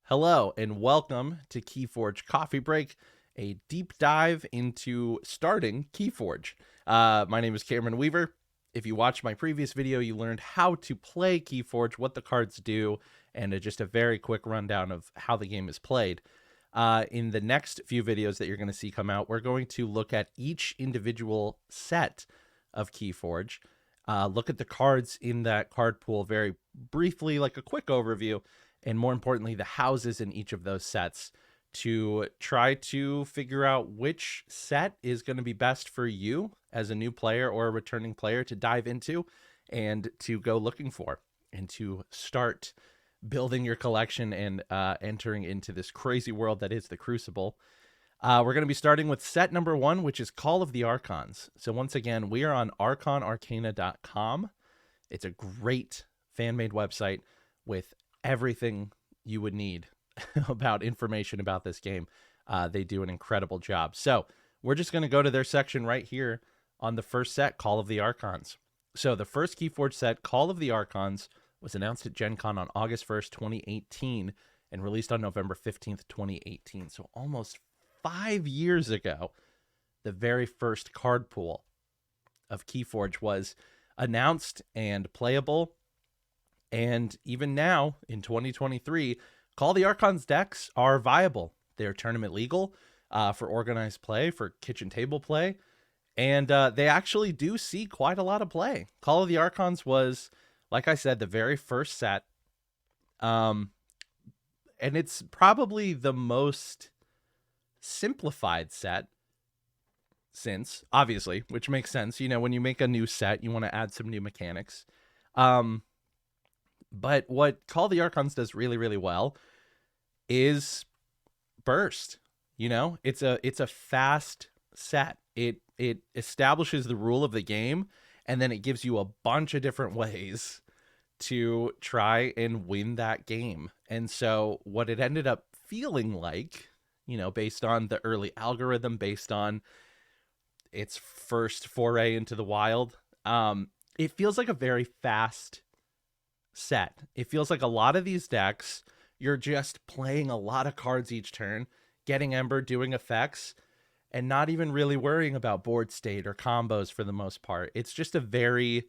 Hello and welcome to KeyForge Coffee Break, a deep dive into starting KeyForge. My name is Cameron Weaver. If you watched my previous video, you learned how to play KeyForge, what the cards do, and just a very quick rundown of how the game is played. In the next few videos that you're going to see come out, we're going to look at each individual set of KeyForge, look at the cards in that card pool very briefly, like a quick overview, and more importantly, the houses in each of those sets to try to figure out which set is going to be best for you as a new player or a returning player to dive into and to go looking for and to start building your collection and entering into this crazy world that is the Crucible. We're going to be starting with set number 1, which is Call of the Archons. So once again, we are on ArchonArcana.com. It's a great fan-made website with everything you would need about information about this game. They do an incredible job. So we're just going to go to their section right here on the first set, Call of the Archons. So the first KeyForge set, Call of the Archons, was announced at Gen Con on August 1st, 2018, and released on November 15th, 2018. So almost 5 years ago, the very first card pool of KeyForge was announced and playable. And even now, in 2023, Call the Archons decks are viable. They're tournament legal for organized play, for kitchen table play, and they actually do see quite a lot of play. Call of the Archons was, like I said, the very first set, and it's probably the most simplified set since, obviously, which makes sense. You know, when you make a new set, you want to add some new mechanics. But what Call the Archons does really, really well is burst. You know, it's a fast set. It establishes the rule of the game, and then it gives you a bunch of different ways to try and win that game. And so what it ended up feeling like, you know, based on the early algorithm, based on its first foray into the wild, it feels like a very fast set. It feels like a lot of these decks, you're just playing a lot of cards each turn, getting Ember, doing effects, and not even really worrying about board state or combos for the most part. It's just a very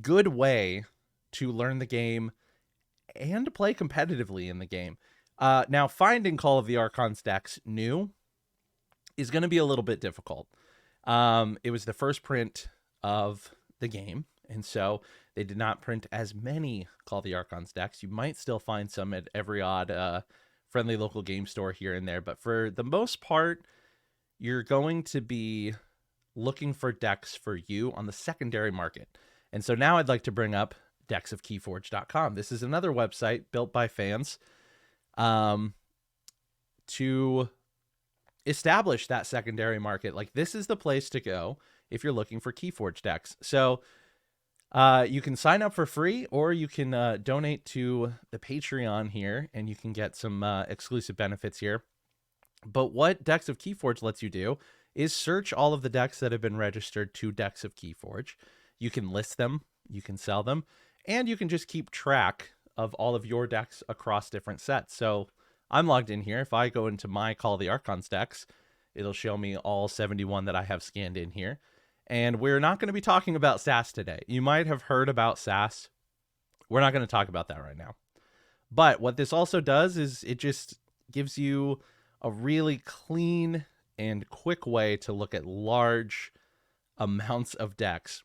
good way to learn the game and play competitively in the game. Now, finding Call of the Archons decks new is going to be a little bit difficult. It was the first print of the game, and so they did not print as many Call of the Archons decks. You might still find some at every odd friendly local game store here and there, but for the most part, you're going to be looking for decks for you on the secondary market. And so now I'd like to bring up decksofkeyforge.com. This is another website built by fans to establish that secondary market. Like, this is the place to go if you're looking for KeyForge decks. So you can sign up for free, or you can donate to the Patreon here, and you can get some exclusive benefits here. But what Decks of KeyForge lets you do is search all of the decks that have been registered to Decks of KeyForge. You can list them, you can sell them, and you can just keep track of all of your decks across different sets. So I'm logged in here. If I go into my Call of the Archons decks, it'll show me all 71 that I have scanned in here. And we're not going to be talking about SAS today. You might have heard about SAS. We're not going to talk about that right now. But what this also does is it just gives you a really clean and quick way to look at large amounts of decks.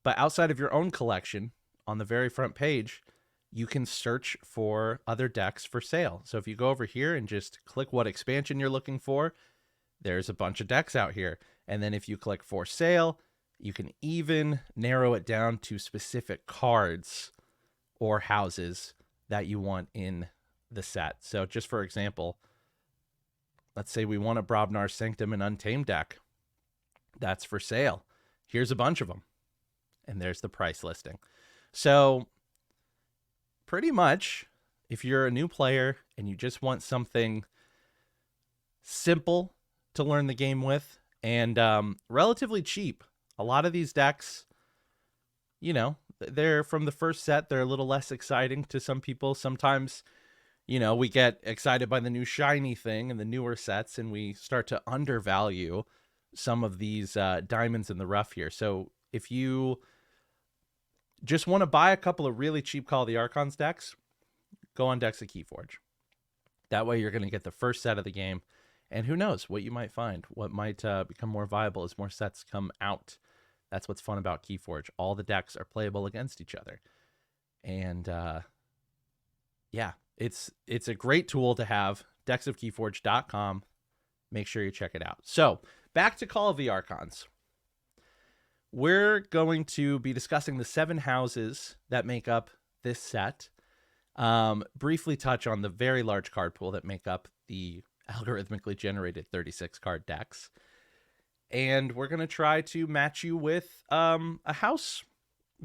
But outside of your own collection, on the very front page, you can search for other decks for sale. So if you go over here and just click what expansion you're looking for, there's a bunch of decks out here. And then if you click for sale, you can even narrow it down to specific cards or houses that you want in the set. So just for example, let's say we want a Brobnar Sanctum and Untamed deck. That's for sale. Here's a bunch of them. And there's the price listing. So pretty much, if you're a new player and you just want something simple to learn the game with, and relatively cheap. A lot of these decks, you know, they're from the first set. They're a little less exciting to some people. Sometimes we get excited by the new shiny thing and the newer sets, and we start to undervalue some of these diamonds in the rough here. So if you just want to buy a couple of really cheap Call of the Archons decks, go on decks at KeyForge. That way you're going to get the first set of the game, and who knows what you might find, what might become more viable as more sets come out. That's what's fun about KeyForge. All the decks are playable against each other. And yeah, it's a great tool to have. Decksofkeyforge.com. Make sure you check it out. So back to Call of the Archons. We're going to be discussing the 7 houses that make up this set. Briefly touch on the very large card pool that make up the algorithmically generated 36 card decks. And we're going to try to match you with a house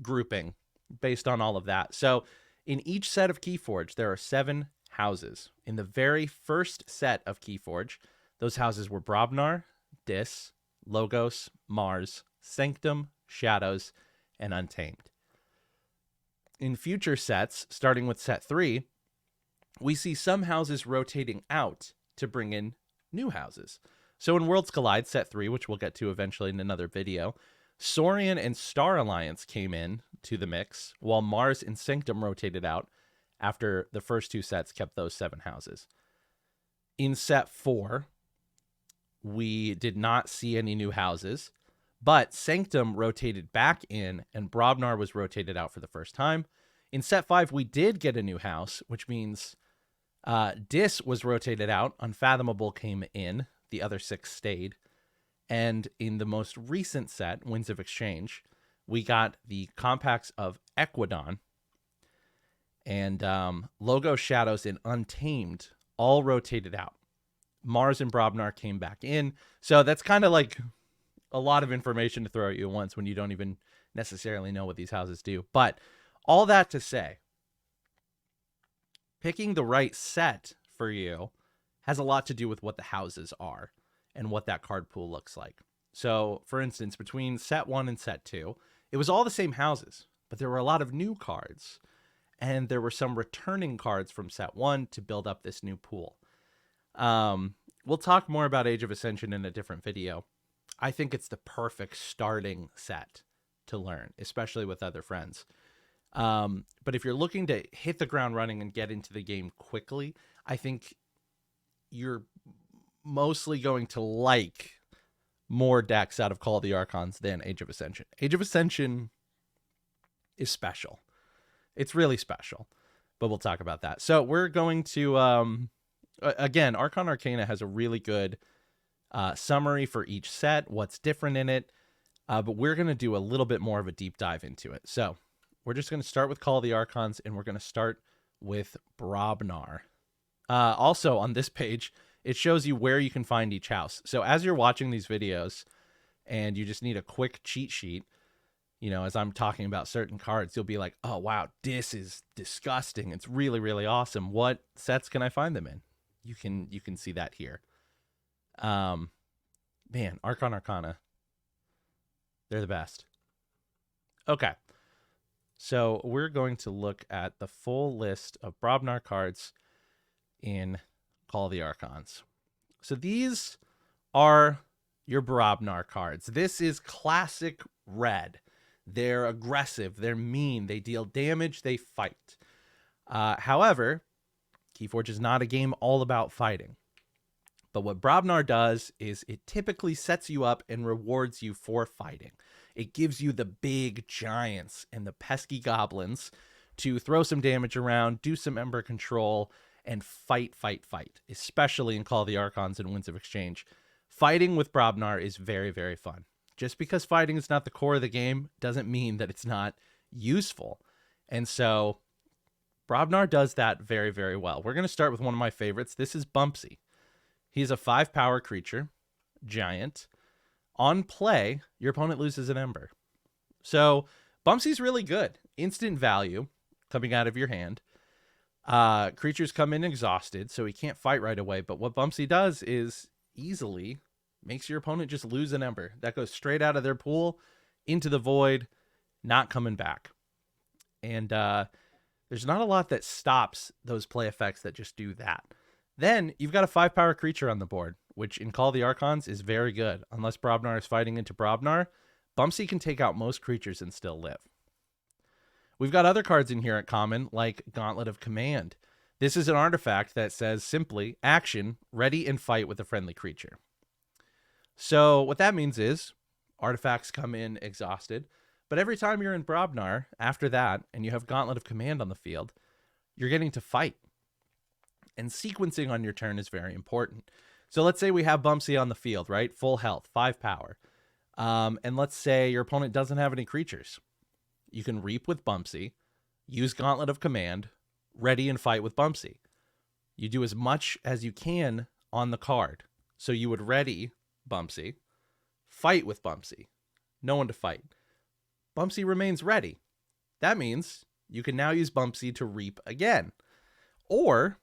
grouping based on all of that. So in each set of KeyForge, there are 7 houses. In the very first set of KeyForge, those houses were Brobnar, Dis, Logos, Mars, Sanctum, Shadows, and Untamed. In future sets, starting with set 3, we see some houses rotating out to bring in new houses. So in Worlds Collide, set 3, which we'll get to eventually in another video, Saurian and Star Alliance came in to the mix, while Mars and Sanctum rotated out after the first 2 sets kept those 7 houses. In set 4, we did not see any new houses, but Sanctum rotated back in, and Brobnar was rotated out for the first time. In set 5, we did get a new house, which means Dis was rotated out, Unfathomable came in, the other 6 stayed. And in the most recent set, Winds of Exchange, we got the compacts of Equidon and Logo, Shadows, and Untamed all rotated out. Mars and Brobnar came back in. So that's kind of like a lot of information to throw at you at once when you don't even necessarily know what these houses do. But all that to say, picking the right set for you has a lot to do with what the houses are and what that card pool looks like. So, for instance, between set 1 and set 2, it was all the same houses, but there were a lot of new cards, and there were some returning cards from set 1 to build up this new pool. We'll talk more about Age of Ascension in a different video. I think it's the perfect starting set to learn, especially with other friends. But if you're looking to hit the ground running and get into the game quickly, I think you're mostly going to like more decks out of Call of the Archons than Age of Ascension. Age of Ascension is special. It's really special, but we'll talk about that. So we're going to, again, Archon Arcana has a really good summary for each set, what's different in it, but we're going to do a little bit more of a deep dive into it. So we're just going to start with Call of the Archons, and we're going to start with Brobnar. Also, on this page, it shows you where you can find each house. So as you're watching these videos and you just need a quick cheat sheet, as I'm talking about certain cards, you'll be like, oh, wow, this is disgusting. It's really, really awesome. What sets can I find them in? You can see that here. Man, Archon Arcana. They're the best. Okay. So we're going to look at the full list of Brobnar cards in Call of the Archons. So these are your Brobnar cards. This is classic red. They're aggressive. They're mean. They deal damage. They fight. However, KeyForge is not a game all about fighting. But what Brobnar does is it typically sets you up and rewards you for fighting. It gives you the big giants and the pesky goblins to throw some damage around, do some Ember control, and fight, especially in Call of the Archons and Winds of Exchange. Fighting with Brobnar is very, very fun. Just because fighting is not the core of the game doesn't mean that it's not useful. And so Brobnar does that very, very well. We're going to start with one of my favorites. This is Bumpsy. He's a 5-power creature, giant. On play, your opponent loses an Ember. So Bumpsy's really good. Instant value coming out of your hand. Creatures come in exhausted, so he can't fight right away. But what Bumpsy does is easily makes your opponent just lose an Ember. That goes straight out of their pool into the void, not coming back. And There's not a lot that stops those play effects that just do that. Then you've got a 5-power creature on the board, which in Call of the Archons is very good. Unless Brobnar is fighting into Brobnar, Bumsy can take out most creatures and still live. We've got other cards in here at common, like Gauntlet of Command. This is an artifact that says simply, action, ready and fight with a friendly creature. So what that means is, artifacts come in exhausted, but every time you're in Brobnar, after that, and you have Gauntlet of Command on the field, you're getting to fight. And sequencing on your turn is very important. So let's say we have Bumsy on the field, right? Full health, 5 power. And let's say your opponent doesn't have any creatures. You can Reap with Bumsy, use Gauntlet of Command, ready and fight with Bumsy. You do as much as you can on the card. So you would ready Bumsy, fight with Bumsy. No one to fight. Bumsy remains ready. That means you can now use Bumsy to Reap again. Or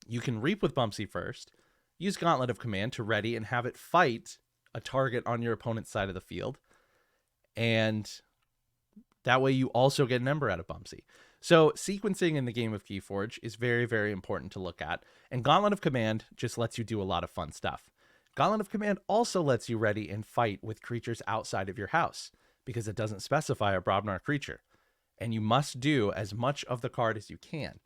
you can Reap with Bumsy first, use Gauntlet of Command to ready and have it fight a target on your opponent's side of the field. And that way you also get an Ember out of Bumsy. So sequencing in the game of KeyForge is very, very important to look at. And Gauntlet of Command just lets you do a lot of fun stuff. Gauntlet of Command also lets you ready and fight with creatures outside of your house, because it doesn't specify a Brobnar creature. And you must do as much of the card as you can.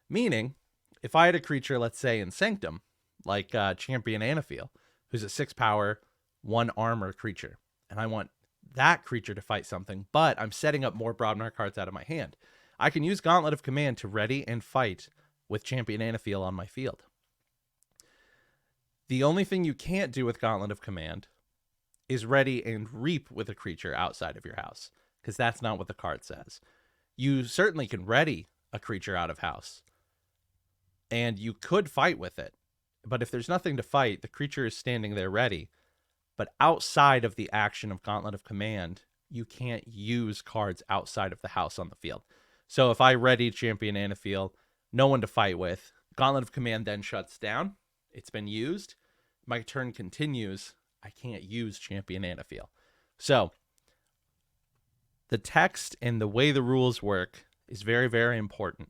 Meaning, if I had a creature, let's say in Sanctum, like Champion Anaphiel, who's a 6 power, 1 armor creature, and I want that creature to fight something, but I'm setting up more Brobnar cards out of my hand, I can use Gauntlet of Command to ready and fight with Champion Anaphiel on my field. The only thing you can't do with Gauntlet of Command is ready and Reap with a creature outside of your house, because that's not what the card says. You certainly can ready a creature out of house, and you could fight with it. But if there's nothing to fight, the creature is standing there ready. But outside of the action of Gauntlet of Command, you can't use cards outside of the house on the field. So if I ready Champion Anaphiel, no one to fight with, Gauntlet of Command then shuts down. It's been used. My turn continues. I can't use Champion Anaphiel. So the text and the way the rules work is very, very important.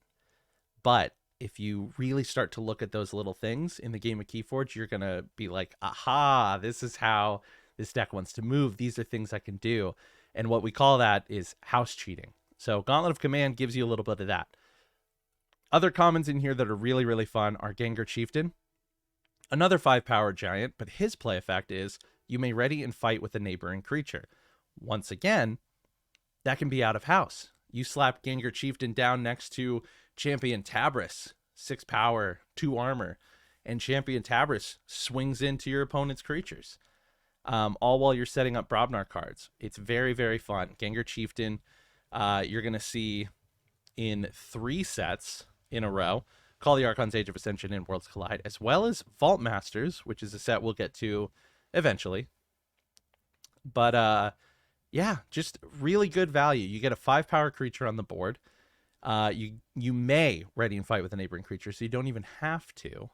But if you really start to look at those little things in the game of KeyForge, you're going to be like, aha, this is how this deck wants to move. These are things I can do. And what we call that is house cheating. So Gauntlet of Command gives you a little bit of that. Other commons in here that are really, really fun are Gengar Chieftain, another 5-power giant, but his play effect is you may ready and fight with a neighboring creature. Once again, that can be out of house. You slap Gengar Chieftain down next to Champion Tabris, 6 power, 2 armor, and Champion Tabris swings into your opponent's creatures, all while you're setting up Brobnar cards. It's very, very fun. Gengar Chieftain, you're going to see in 3 sets in a row. Call the Archons, Age of Ascension, and Worlds Collide, as well as Vault Masters, which is a set we'll get to eventually. But yeah, just really good value. You get a 5-power creature on the board. You may ready and fight with a neighboring creature, so you don't even have to.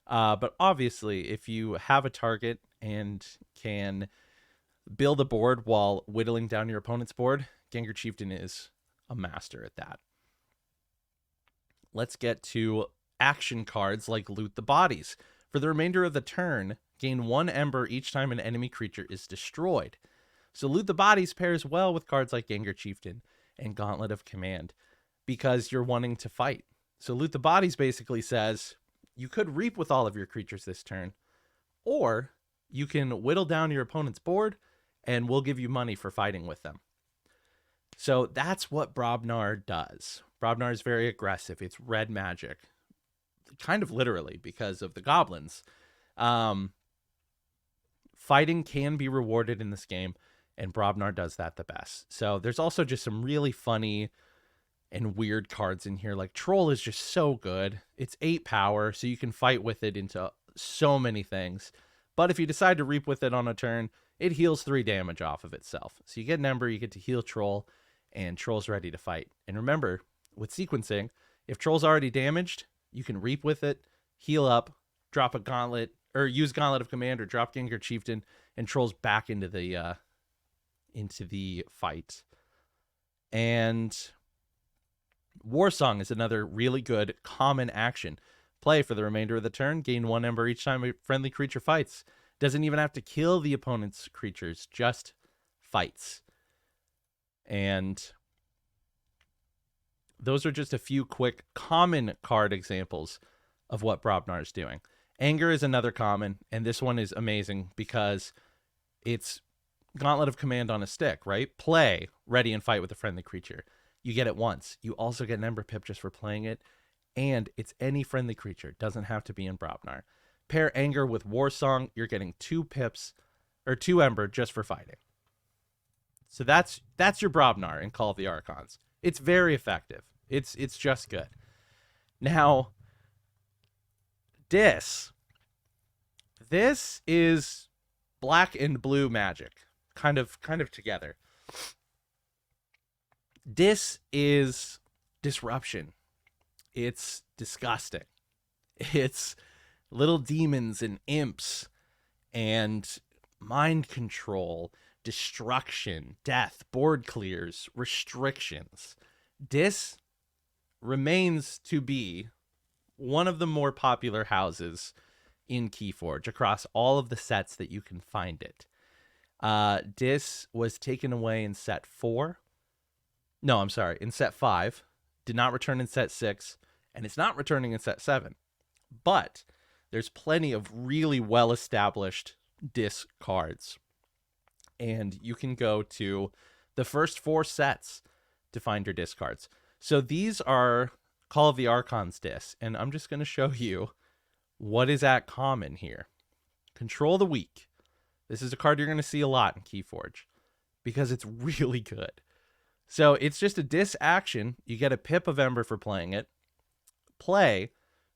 But obviously, if you have a target and can build a board while whittling down your opponent's board, Gengar Chieftain is a master at that. Let's get to action cards like Loot the Bodies. For the remainder of the turn, gain 1 Ember each time an enemy creature is destroyed. So Loot the Bodies pairs well with cards like Gengar Chieftain and Gauntlet of Command, because you're wanting to fight. So Loot the Bodies basically says you could Reap with all of your creatures this turn, or you can whittle down your opponent's board and we'll give you money for fighting with them. So that's what Brobnar does. Brobnar is very aggressive. It's red magic, kind of literally because of the goblins. Fighting can be rewarded in this game, and Brobnar does that the best. So there's also just some really funny and weird cards in here. Like Troll is just so good. It's 8 power, so you can fight with it into so many things. But if you decide to Reap with it on a turn, it heals 3 damage off of itself. So you get an Ember, you get to heal Troll, and Troll's ready to fight. And remember, with sequencing, if Troll's already damaged, you can Reap with it, heal up, drop a Gauntlet, or use Gauntlet of Command, or drop Gengar Chieftain, and Troll's back into the fight. And War Song is another really good common action. Play for the remainder of the turn, gain 1 ember each time a friendly creature fights. Doesn't even have to kill the opponent's creatures, just fights. And those are just a few quick common card examples of what Brobnar is doing. Anger is another common, and this one is amazing because it's Gauntlet of Command on a stick, right? Play, ready, and fight with a friendly creature. You get it once. You also get an Ember Pip just for playing it, and it's any friendly creature. It doesn't have to be in Brobnar. Pair Anger with War Song, you're getting 2 pips, or 2 Ember just for fighting. So that's your Brobnar in Call of the Archons. It's very effective. It's just good. Now, this is black and blue magic, kind of together. This is disruption. It's disgusting. It's little demons and imps and mind control, destruction, death, board clears, restrictions. This remains to be one of the more popular houses in KeyForge across all of the sets that you can find it. This was taken away in set 4. No, I'm sorry, in set 5. Did not return in set 6, and it's not returning in set 7. But there's plenty of really well-established disc cards. And you can go to the first 4 sets to find your disc cards. So these are Call of the Archons discs, and I'm just going to show you what is at common here. Control the Weak. This is a card you're going to see a lot in KeyForge because it's really good. So it's just a disc action. You get a pip of Ember for playing it. Play.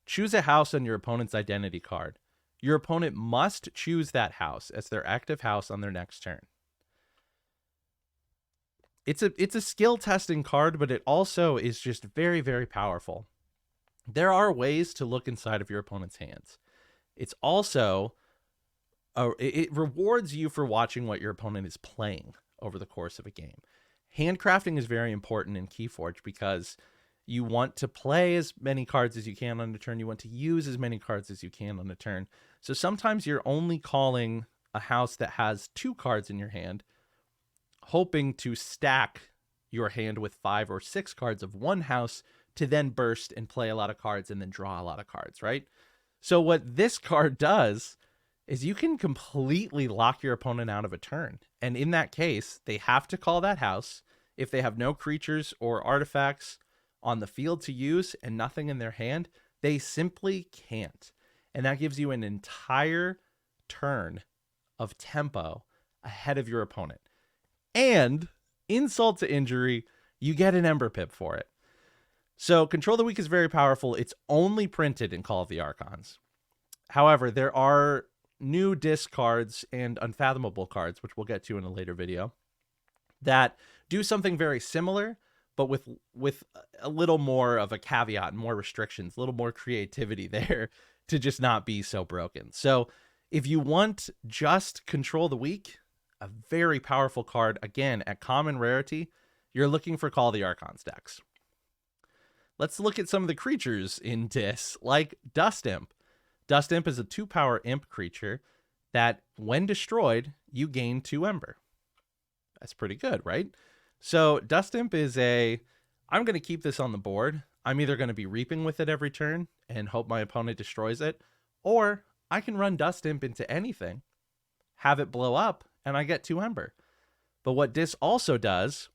Choose a house on your opponent's identity card. Your opponent must choose that house as their active house on their next turn. It's a skill testing card, but it also is just very, very powerful. There are ways to look inside of your opponent's hands. It's also it rewards you for watching what your opponent is playing over the course of a game. Handcrafting is very important in KeyForge because you want to play as many cards as you can on a turn. You want to use as many cards as you can on a turn. So sometimes you're only calling a house that has 2 cards in your hand, hoping to stack your hand with 5 or 6 cards of one house to then burst and play a lot of cards and then draw a lot of cards, right? So what this card does is you can completely lock your opponent out of a turn. And in that case, they have to call that house. If they have no creatures or artifacts on the field to use and nothing in their hand, they simply can't. And that gives you an entire turn of tempo ahead of your opponent. And insult to injury, you get an Ember Pip for it. So Control the Weak is very powerful. It's only printed in Call of the Archons. However, there are new disc cards and unfathomable cards, which we'll get to in a later video, that do something very similar, but with a little more of a caveat and more restrictions, a little more creativity there to just not be so broken. So if you want just Control the Weak, a very powerful card, again, at common rarity, you're looking for Call of the Archons decks. Let's look at some of the creatures in discs, like Dust Imp. Dust Imp is a 2-power imp creature that, when destroyed, you gain 2 Ember. That's pretty good, right? So Dust Imp is I'm going to keep this on the board. I'm either going to be reaping with it every turn and hope my opponent destroys it, or I can run Dust Imp into anything, have it blow up, and I get 2 Ember. But what this also does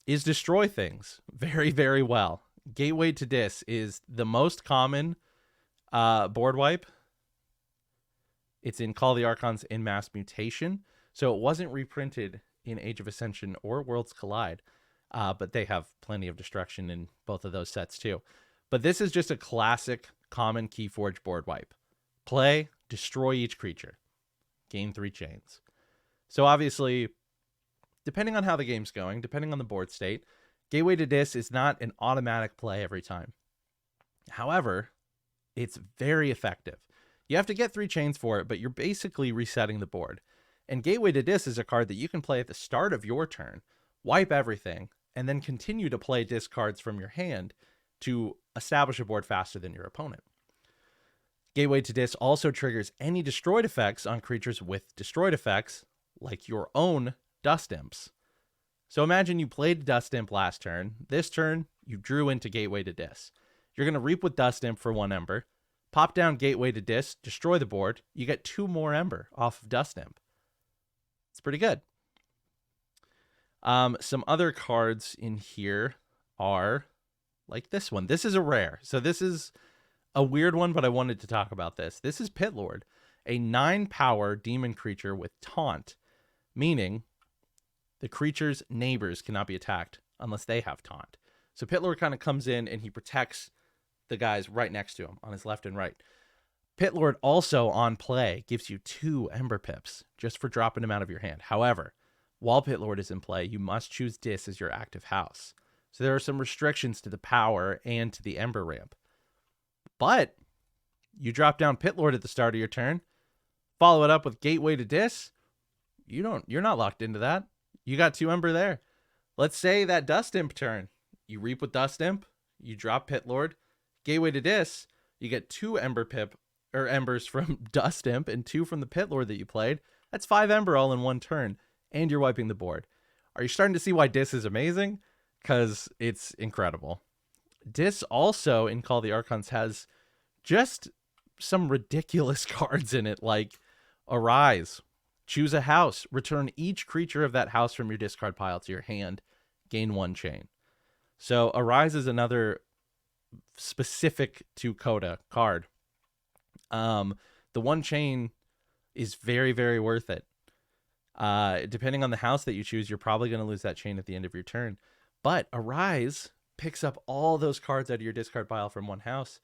is destroy things very, very well. Gateway to Dis is the most common board wipe. It's in Call of the Archons in Mass Mutation, so it wasn't reprinted in Age of Ascension or Worlds Collide, but they have plenty of destruction in both of those sets too. But this is just a classic common KeyForge board wipe. Play, destroy each creature, gain 3 chains. So obviously, depending on how the game's going, depending on the board state, Gateway to Dis is not an automatic play every time. However, it's very effective. You have to get 3 chains for it, but you're basically resetting the board. And Gateway to Dis is a card that you can play at the start of your turn, wipe everything, and then continue to play discards from your hand to establish a board faster than your opponent. Gateway to Dis also triggers any destroyed effects on creatures with destroyed effects, like your own Dust Imps. So imagine you played Dust Imp last turn. This turn, you drew into Gateway to Dis. You're going to reap with Dust Imp for 1 Ember, pop down Gateway to Dis, destroy the board. You get 2 more Ember off of Dust Imp. It's pretty good. Some other cards in here are like this one. This is a rare. So this is a weird one, but I wanted to talk about this. This is Pit Lord, a 9-power demon creature with taunt, meaning the creature's neighbors cannot be attacked unless they have taunt. So Pit Lord kind of comes in and he protects the guys right next to him on his left and right. Pit Lord also on play gives you 2 Ember Pips just for dropping him out of your hand. However, while Pit Lord is in play, you must choose Dis as your active house. So there are some restrictions to the power and to the Ember ramp. But you drop down Pit Lord at the start of your turn, follow it up with Gateway to Dis. You're not locked into that. You got 2 Ember there. Let's say that Dust Imp turn. You reap with Dust Imp, you drop Pit Lord, Gateway to Dis, you get 2 Embers from Dust Imp and 2 from the Pit Lord that you played. That's 5 Ember all in 1 turn, and you're wiping the board. Are you starting to see why Dis is amazing? Because it's incredible. Dis also, in Call the Archons, has just some ridiculous cards in it, like Arise. Choose a house. Return each creature of that house from your discard pile to your hand. Gain 1 chain. So Arise is another specific to CotA card. The 1 chain is very, very worth it. Depending on the house that you choose, you're probably going to lose that chain at the end of your turn. But Arise picks up all those cards out of your discard pile from 1 house.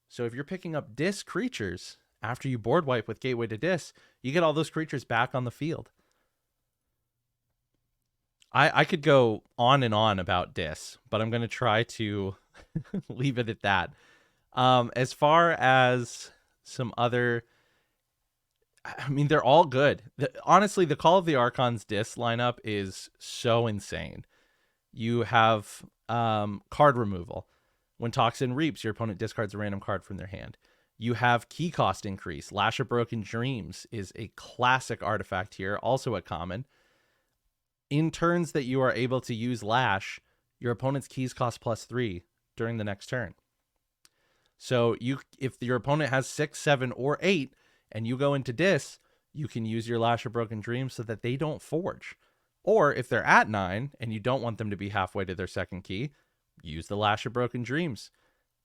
So if you're picking up Dis creatures after you board wipe with Gateway to Dis, you get all those creatures back on the field. I could go on and on about Dis, but I'm going to try to leave it at that. As far as some other, I mean, they're all good. Honestly, the Call of the Archons Dis lineup is so insane. You have card removal. When Toxin reaps, your opponent discards a random card from their hand. You have key cost increase. Lash of Broken Dreams is a classic artifact here, also a common. In turns that you are able to use Lash, your opponent's keys cost +3 during the next turn. So if your opponent has 6, 7, or 8, and you go into Dis, you can use your Lash of Broken Dreams so that they don't forge. Or if they're at 9 and you don't want them to be halfway to their second key, use the Lash of Broken Dreams.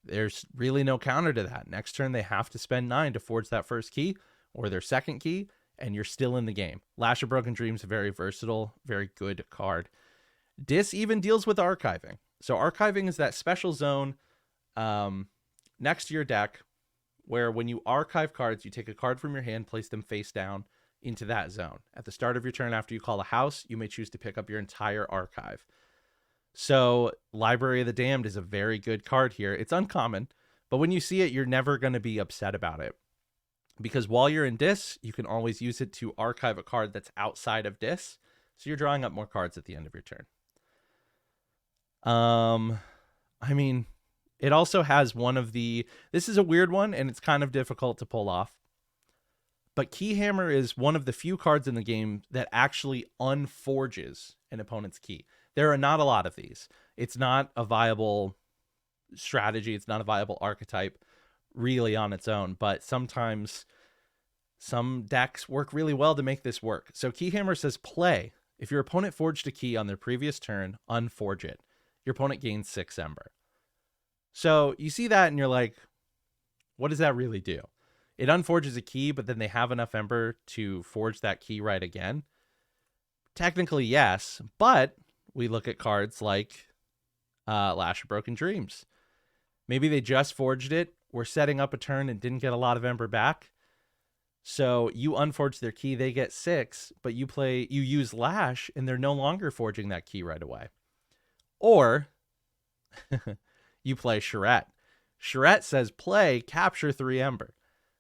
There's really no counter to that. Next turn, they have to spend 9 to forge that first key or their second key, and you're still in the game. Lash of Broken Dreams, very versatile, very good card. Dis even deals with archiving. So archiving is that special zone next to your deck where when you archive cards, you take a card from your hand, place them face down into that zone. At the start of your turn, after you call a house, you may choose to pick up your entire archive. So Library of the Damned is a very good card here. It's uncommon, but when you see it, you're never going to be upset about it. Because while you're in Dis, you can always use it to archive a card that's outside of Dis. So you're drawing up more cards at the end of your turn. I mean, it also has one of the... This is a weird one, and it's kind of difficult to pull off. But Keyhammer is one of the few cards in the game that actually unforges an opponent's key. There are not a lot of these. It's not a viable strategy. It's not a viable archetype really on its own, but sometimes some decks work really well to make this work. So Keyhammer says play. If your opponent forged a key on their previous turn, unforge it. Your opponent gains 6 Ember. So you see that and you're like, what does that really do? It unforges a key, but then they have enough Ember to forge that key right again. Technically, yes, but we look at cards like Lash of Broken Dreams. Maybe they just forged it, were setting up a turn and didn't get a lot of Ember back. So you unforge their key, they get 6, but you use Lash and they're no longer forging that key right away. Or you play Charette. Charette says play, capture 3 Ember.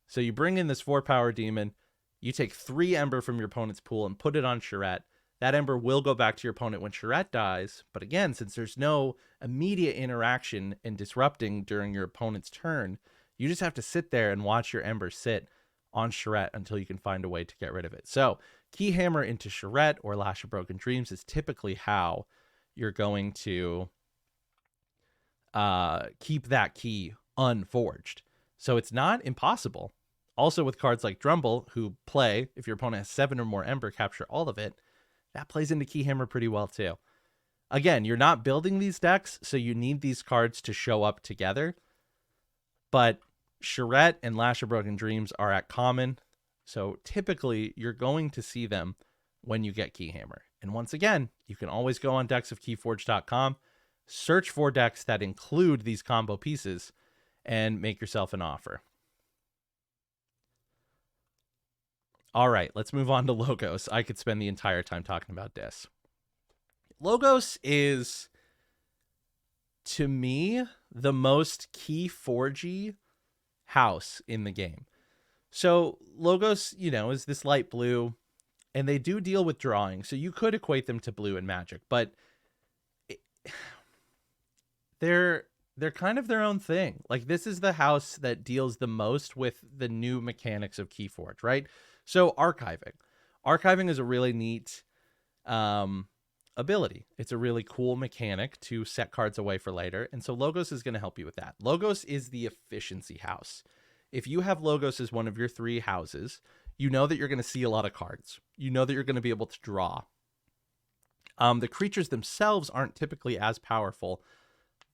So you bring in this 4-power demon, you take 3 Ember from your opponent's pool and put it on Charette. That ember will go back to your opponent when Charette dies, but again, since there's no immediate interaction and disrupting during your opponent's turn, you just have to sit there and watch your ember sit on Charette until you can find a way to get rid of it. So Keyhammer into Charette or Lash of Broken Dreams is typically how you're going to keep that key unforged. So it's not impossible. Also with cards like Drumble, who play, if your opponent has 7 or more Ember, capture all of it, that plays into Keyhammer pretty well too. Again, you're not building these decks, so you need these cards to show up together. But Charette and Lash of Broken Dreams are at common, so typically you're going to see them when you get Keyhammer. And once again, you can always go on decksofkeyforge.com, search for decks that include these combo pieces, and make yourself an offer. All right, let's move on to Logos. I could spend the entire time talking about this. Logos is, to me, the most KeyForge-y house in the game. So Logos, is this light blue, and they do deal with drawing. So you could equate them to blue and Magic, but they're kind of their own thing. Like, this is the house that deals the most with the new mechanics of KeyForge, right? So archiving is a really neat ability. It's a really cool mechanic to set cards away for later. And so Logos is going to help you with that. Logos is the efficiency house. If you have Logos as one of your 3 houses, you know that you're going to see a lot of cards. You know that you're going to be able to draw. The creatures themselves aren't typically as powerful,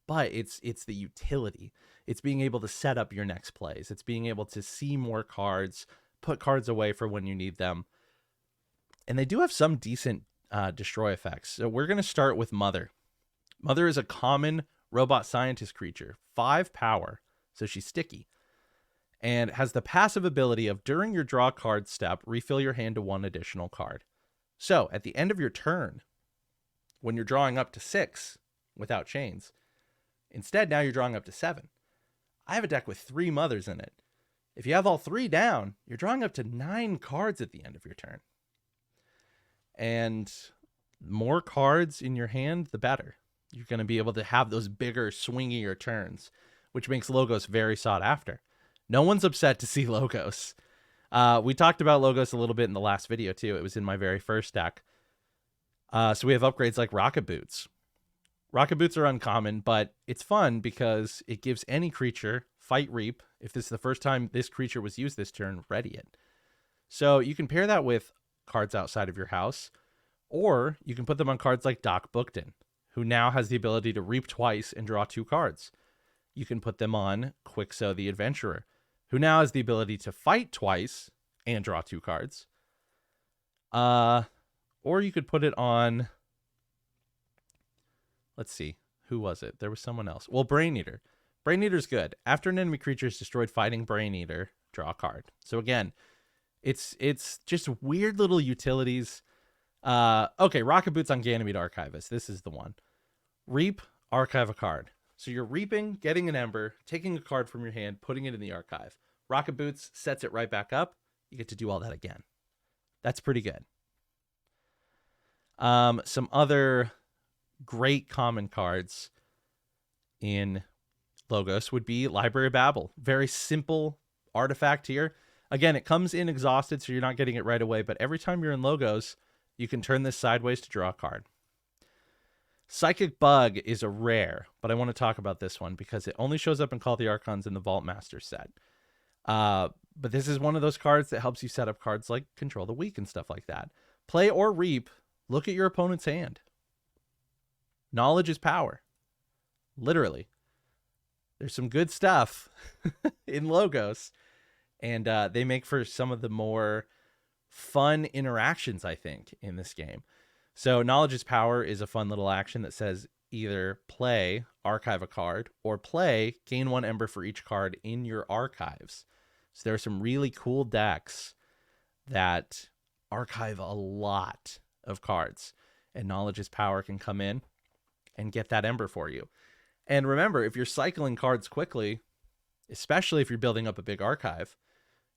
but it's the utility. It's being able to set up your next plays. It's being able to see more cards, put cards away for when you need them. And they do have some decent destroy effects. So we're going to start with Mother. Mother is a common robot scientist creature, 5 power, so she's sticky, and has the passive ability of, during your draw card step, refill your hand to 1 additional card. So at the end of your turn, when you're drawing up to 6 without chains, instead now you're drawing up to 7. I have a deck with 3 Mothers in it. If you have all 3 down, you're drawing up to 9 cards at the end of your turn. And more cards in your hand, the better. You're going to be able to have those bigger, swingier turns, which makes Logos very sought after. No one's upset to see Logos. We talked about Logos a little bit in the last video too. It was in my very first deck. So we have upgrades like Rocket Boots. Rocket Boots are uncommon, but it's fun because it gives any creature Fight Reap. If this is the first time this creature was used this turn, ready it. So you can pair that with cards outside of your house, or you can put them on cards like Doc Bookton, who now has the ability to reap twice and draw 2 cards. You can put them on Quixo the Adventurer, who now has the ability to fight twice and draw 2 cards. Or you could put it on, let's see, who was it? There was someone else. Well, Brain Eater. Brain Eater's good. After an enemy creature is destroyed fighting Brain Eater, draw a card. So again, it's just weird little utilities. Okay, Rocket Boots on Ganymede Archivist. This is the one. Reap, archive a card. So you're reaping, getting an Ember, taking a card from your hand, putting it in the archive. Rocket Boots sets it right back up. You get to do all that again. That's pretty good. Some other great common cards in Logos would be Library of Babel. Very simple artifact here. Again, it comes in exhausted, so you're not getting it right away, but every time you're in Logos, you can turn this sideways to draw a card. Psychic Bug is a rare, but I want to talk about this one because it only shows up in Call the Archons in the Vault Master set. But this is one of those cards that helps you set up cards like Control the Weak and stuff like that. Play or reap, look at your opponent's hand. Knowledge is power. Literally. There's some good stuff in Logos, and they make for some of the more fun interactions, I think, in this game. So Knowledge is Power is a fun little action that says either play, archive a card, or play, gain 1 Ember for each card in your archives. So there are some really cool decks that archive a lot of cards, and Knowledge is Power can come in and get that Ember for you. And remember, if you're cycling cards quickly, especially if you're building up a big archive,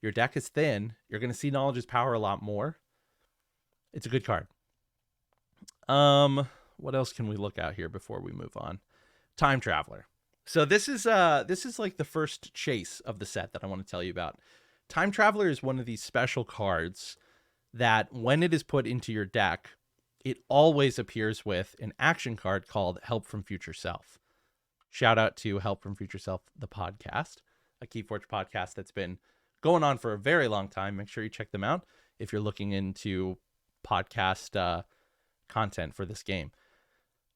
your deck is thin, you're going to see Knowledge is Power a lot more. It's a good card. What else can we look out here before we move on? Time Traveler. So this is like the first chase of the set that I want to tell you about. Time Traveler is one of these special cards that when it is put into your deck, it always appears with an action card called Help from Future Self. Shout out to Help from Future Self, the podcast, a KeyForge podcast that's been going on for a very long time. Make sure you check them out if you're looking into podcast content for this game.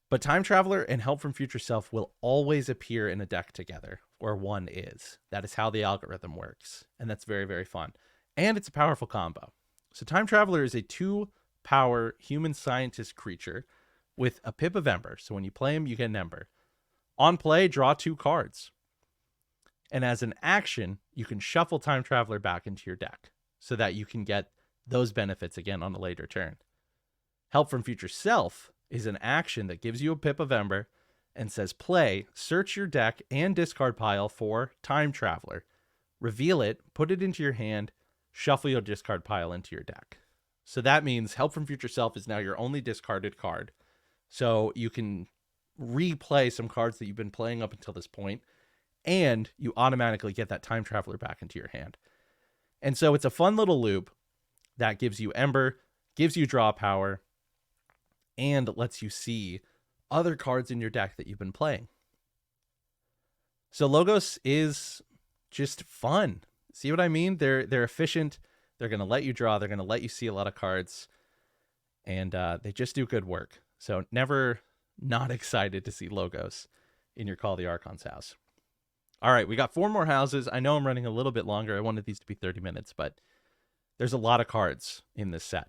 But Time Traveler and Help from Future Self will always appear in a deck together, or one is. That is how the algorithm works, and that's very, very fun. And it's a powerful combo. So Time Traveler is a 2-power human scientist creature with a pip of Ember. So when you play him, you get an Ember. On play, draw 2 cards. And as an action, you can shuffle Time Traveler back into your deck so that you can get those benefits again on a later turn. Help from Future Self is an action that gives you a pip of Ember and says play, search your deck and discard pile for Time Traveler. Reveal it, put it into your hand, shuffle your discard pile into your deck. So that means Help from Future Self is now your only discarded card. So you can replay some cards that you've been playing up until this point, and you automatically get that Time Traveler back into your hand. And so it's a fun little loop that gives you Ember, gives you draw power, and lets you see other cards in your deck that you've been playing. So Logos is just fun. See what I mean? They're efficient. They're going to let you draw. They're going to let you see a lot of cards. And they just do good work. So never not excited to see Logos in your Call the Archons house. All right, we got 4 more houses. I know I'm running a little bit longer. I wanted these to be 30 minutes, but there's a lot of cards in this set.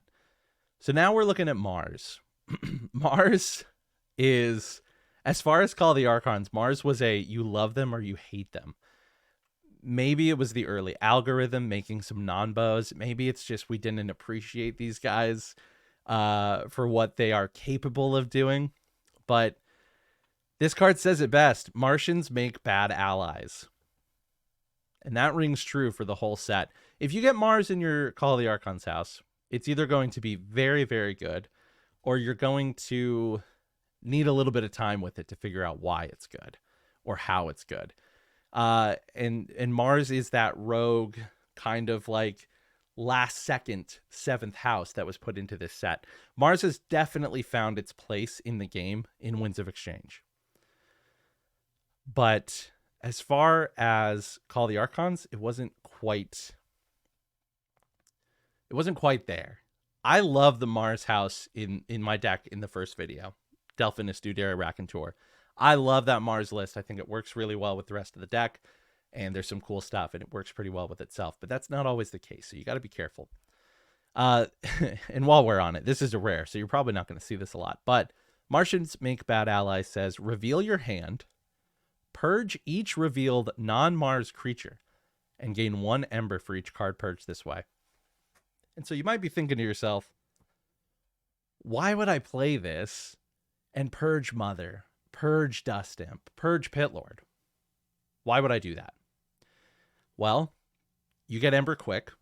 So now we're looking at Mars. Mars is, as far as Call the Archons, Mars was a you love them or you hate them. Maybe it was the early algorithm making some non-bows. Maybe it's just we didn't appreciate these guys for what they are capable of doing. But this card says it best. Martians make bad allies. And that rings true for the whole set. If you get Mars in your Call the Archons house, it's either going to be very, very good, or you're going to need a little bit of time with it to figure out why it's good or how it's good. And Mars is that rogue kind of like last second 7th house that was put into this set. Mars has definitely found its place in the game in Winds of Exchange. But as far as Call the Archons, it wasn't quite there. I love the Mars house in my deck in the first video, Delphinus, Dudera, Raconteur. I love that Mars list. I think it works really well with the rest of the deck, and there's some cool stuff, and it works pretty well with itself. But that's not always the case, so you got to be careful. And while we're on it, this is a rare, so you're probably not going to see this a lot. But Martians Make Bad Allies says, reveal your hand, purge each revealed non-Mars creature, and gain 1 Ember for each card purged this way. And so you might be thinking to yourself, why would I play this and purge Mother, purge Dust Imp, purge Pitlord? Why would I do that? Well, you get Ember quick.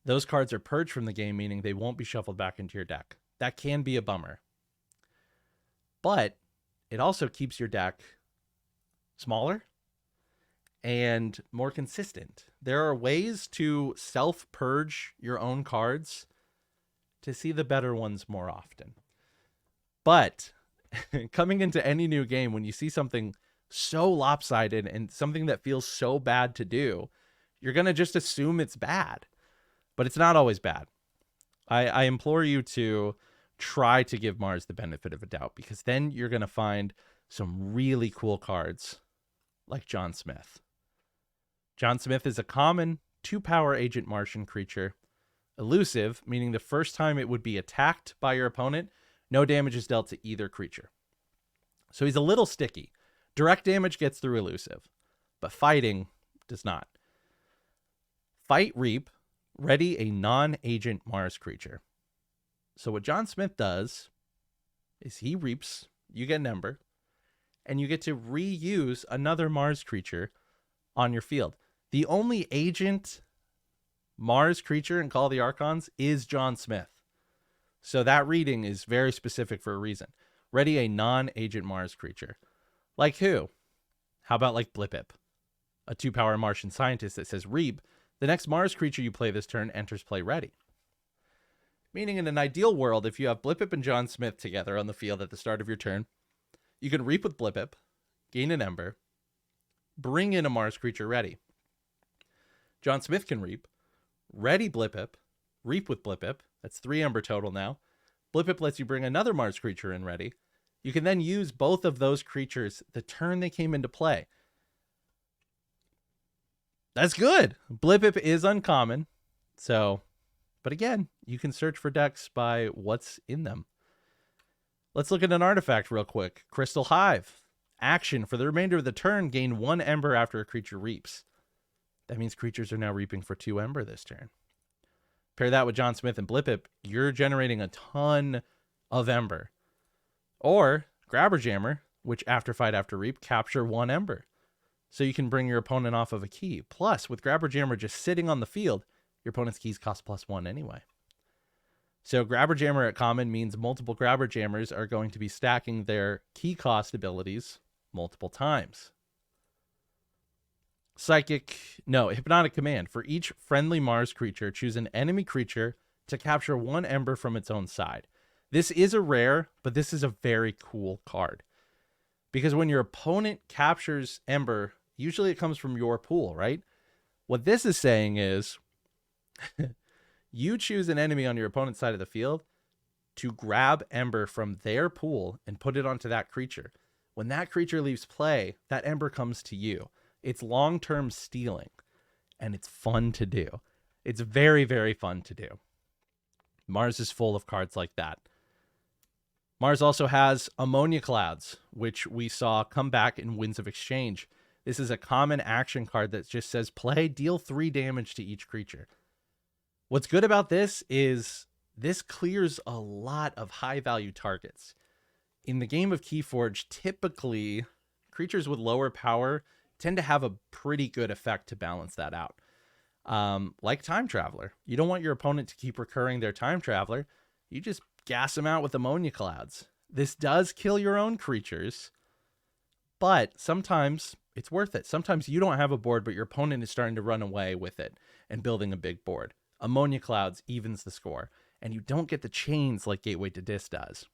Those cards are purged from the game, meaning they won't be shuffled back into your deck. That can be a bummer. But it also keeps your deck smaller and more consistent. There are ways to self-purge your own cards to see the better ones more often. But coming into any new game, when you see something so lopsided and something that feels so bad to do, you're going to just assume it's bad. But it's not always bad. I implore you to try to give Mars the benefit of a doubt, because then you're going to find some really cool cards like John Smith. John Smith is a common 2-power agent Martian creature. Elusive, meaning the first time it would be attacked by your opponent, no damage is dealt to either creature. So he's a little sticky. Direct damage gets through elusive, but fighting does not. Fight Reap, ready a non-agent Mars creature. So what John Smith does is he reaps, you get an Ember, and you get to reuse another Mars creature on your field. The only agent Mars creature in Call of the Archons is John Smith. So that reading is very specific for a reason. Ready a non-agent Mars creature. Like who? How about like Blipip, a 2-power Martian scientist that says, Reap, the next Mars creature you play this turn enters play ready. Meaning in an ideal world, if you have Blipip and John Smith together on the field at the start of your turn, you can Reap with Blipip, gain an Ember, bring in a Mars creature ready. John Smith can Reap, ready Blipip, Reap with Blipip, that's 3 Ember total now. Blipip lets you bring another Mars creature in ready. You can then use both of those creatures the turn they came into play. That's good. Blipip is uncommon. So, but again, you can search for decks by what's in them. Let's look at an artifact real quick. Crystal Hive. Action. For the remainder of the turn, gain 1 Ember after a creature reaps. That means creatures are now reaping for 2 Ember this turn. Pair that with John Smith and Blipip, you're generating a ton of Ember. Or Grabber Jammer, which after fight, after reap, capture 1 Ember. So you can bring your opponent off of a key. Plus, with Grabber Jammer just sitting on the field, your opponent's keys cost +1 anyway. So Grabber Jammer at common means multiple Grabber Jammers are going to be stacking their key cost abilities multiple times. Hypnotic Command. For each friendly Mars creature, choose an enemy creature to capture 1 Ember from its own side. This is a rare, but this is a very cool card. Because when your opponent captures Ember, usually it comes from your pool, right? What this is saying is you choose an enemy on your opponent's side of the field to grab Ember from their pool and put it onto that creature. When that creature leaves play, that Ember comes to you. It's long-term stealing, and it's fun to do. It's very, very fun to do. Mars is full of cards like that. Mars also has Ammonia Clouds, which we saw come back in Winds of Exchange. This is a common action card that just says play, deal 3 damage to each creature. What's good about this is this clears a lot of high-value targets. In the game of KeyForge, typically, creatures with lower power tend to have a pretty good effect to balance that out. Like Time Traveler. You don't want your opponent to keep recurring their Time Traveler. You just gas them out with Ammonia Clouds. This does kill your own creatures, but sometimes it's worth it. Sometimes you don't have a board, but your opponent is starting to run away with it and building a big board. Ammonia Clouds evens the score, and you don't get the chains like Gateway to Dis does.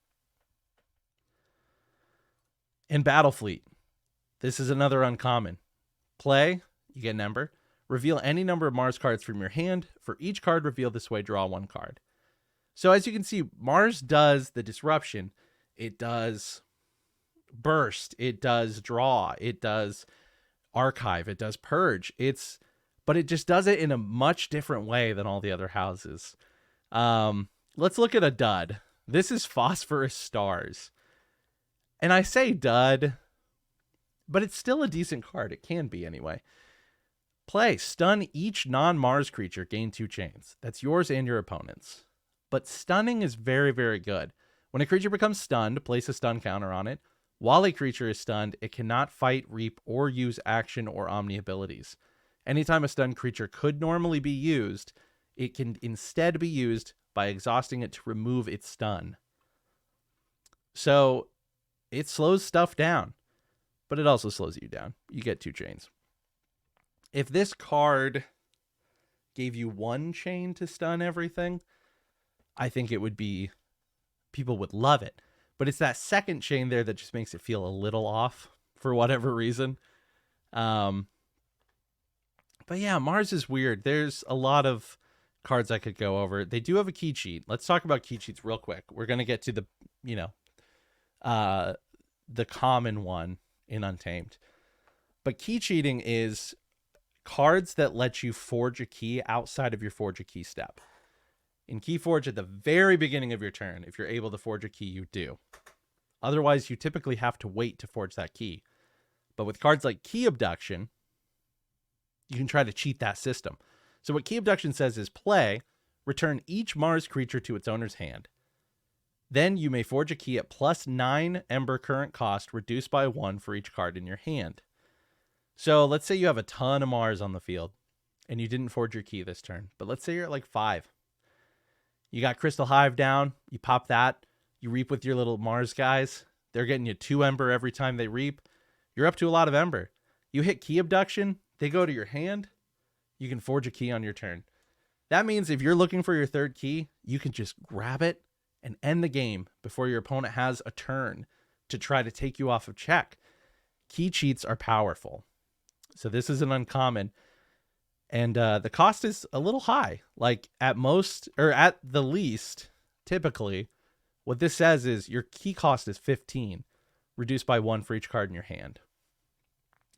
In Battlefleet, this is another uncommon. Play, you get an Ember. Reveal any number of Mars cards from your hand. For each card revealed this way, draw 1 card. So as you can see, Mars does the disruption. It does burst. It does draw. It does archive. It does purge. But it just does it in a much different way than all the other houses. Let's look at a dud. This is Phosphorus Stars. And I say dud, but it's still a decent card. It can be anyway. Play, stun each non-Mars creature, gain 2 chains. That's yours and your opponent's. But stunning is very, very good. When a creature becomes stunned, place a stun counter on it. While a creature is stunned, it cannot fight, reap, or use action or omni abilities. Anytime a stunned creature could normally be used, it can instead be used by exhausting it to remove its stun. So it slows stuff down, but it also slows you down. You get 2 chains. If this card gave you 1 chain to stun everything, I think it would be, people would love it. But it's that second chain there that just makes it feel a little off for whatever reason. But yeah, Mars is weird. There's a lot of cards I could go over. They do have a key cheat. Let's talk about key cheats real quick. We're going to get to the common one in Untamed. But key cheating is cards that let you forge a key outside of your forge a key step. In KeyForge, at the very beginning of your turn, if you're able to forge a key, you do. Otherwise, you typically have to wait to forge that key. But with cards like Key Abduction, you can try to cheat that system. So what Key Abduction says is play, return each Mars creature to its owner's hand. Then you may forge a key at +9 Ember current cost, reduced by 1 for each card in your hand. So let's say you have a ton of Mars on the field, and you didn't forge your key this turn. But let's say you're at like 5. You got Crystal Hive down. You pop that. You reap with your little Mars guys. They're getting you 2 Ember every time they reap. You're up to a lot of Ember. You hit Key Abduction. They go to your hand. You can forge a key on your turn. That means if you're looking for your 3rd key, you can just grab it and end the game before your opponent has a turn to try to take you off of check. Key cheats are powerful. So this is an uncommon. And the cost is a little high. Like at most, or at the least, typically, what this says is your key cost is 15, reduced by 1 for each card in your hand.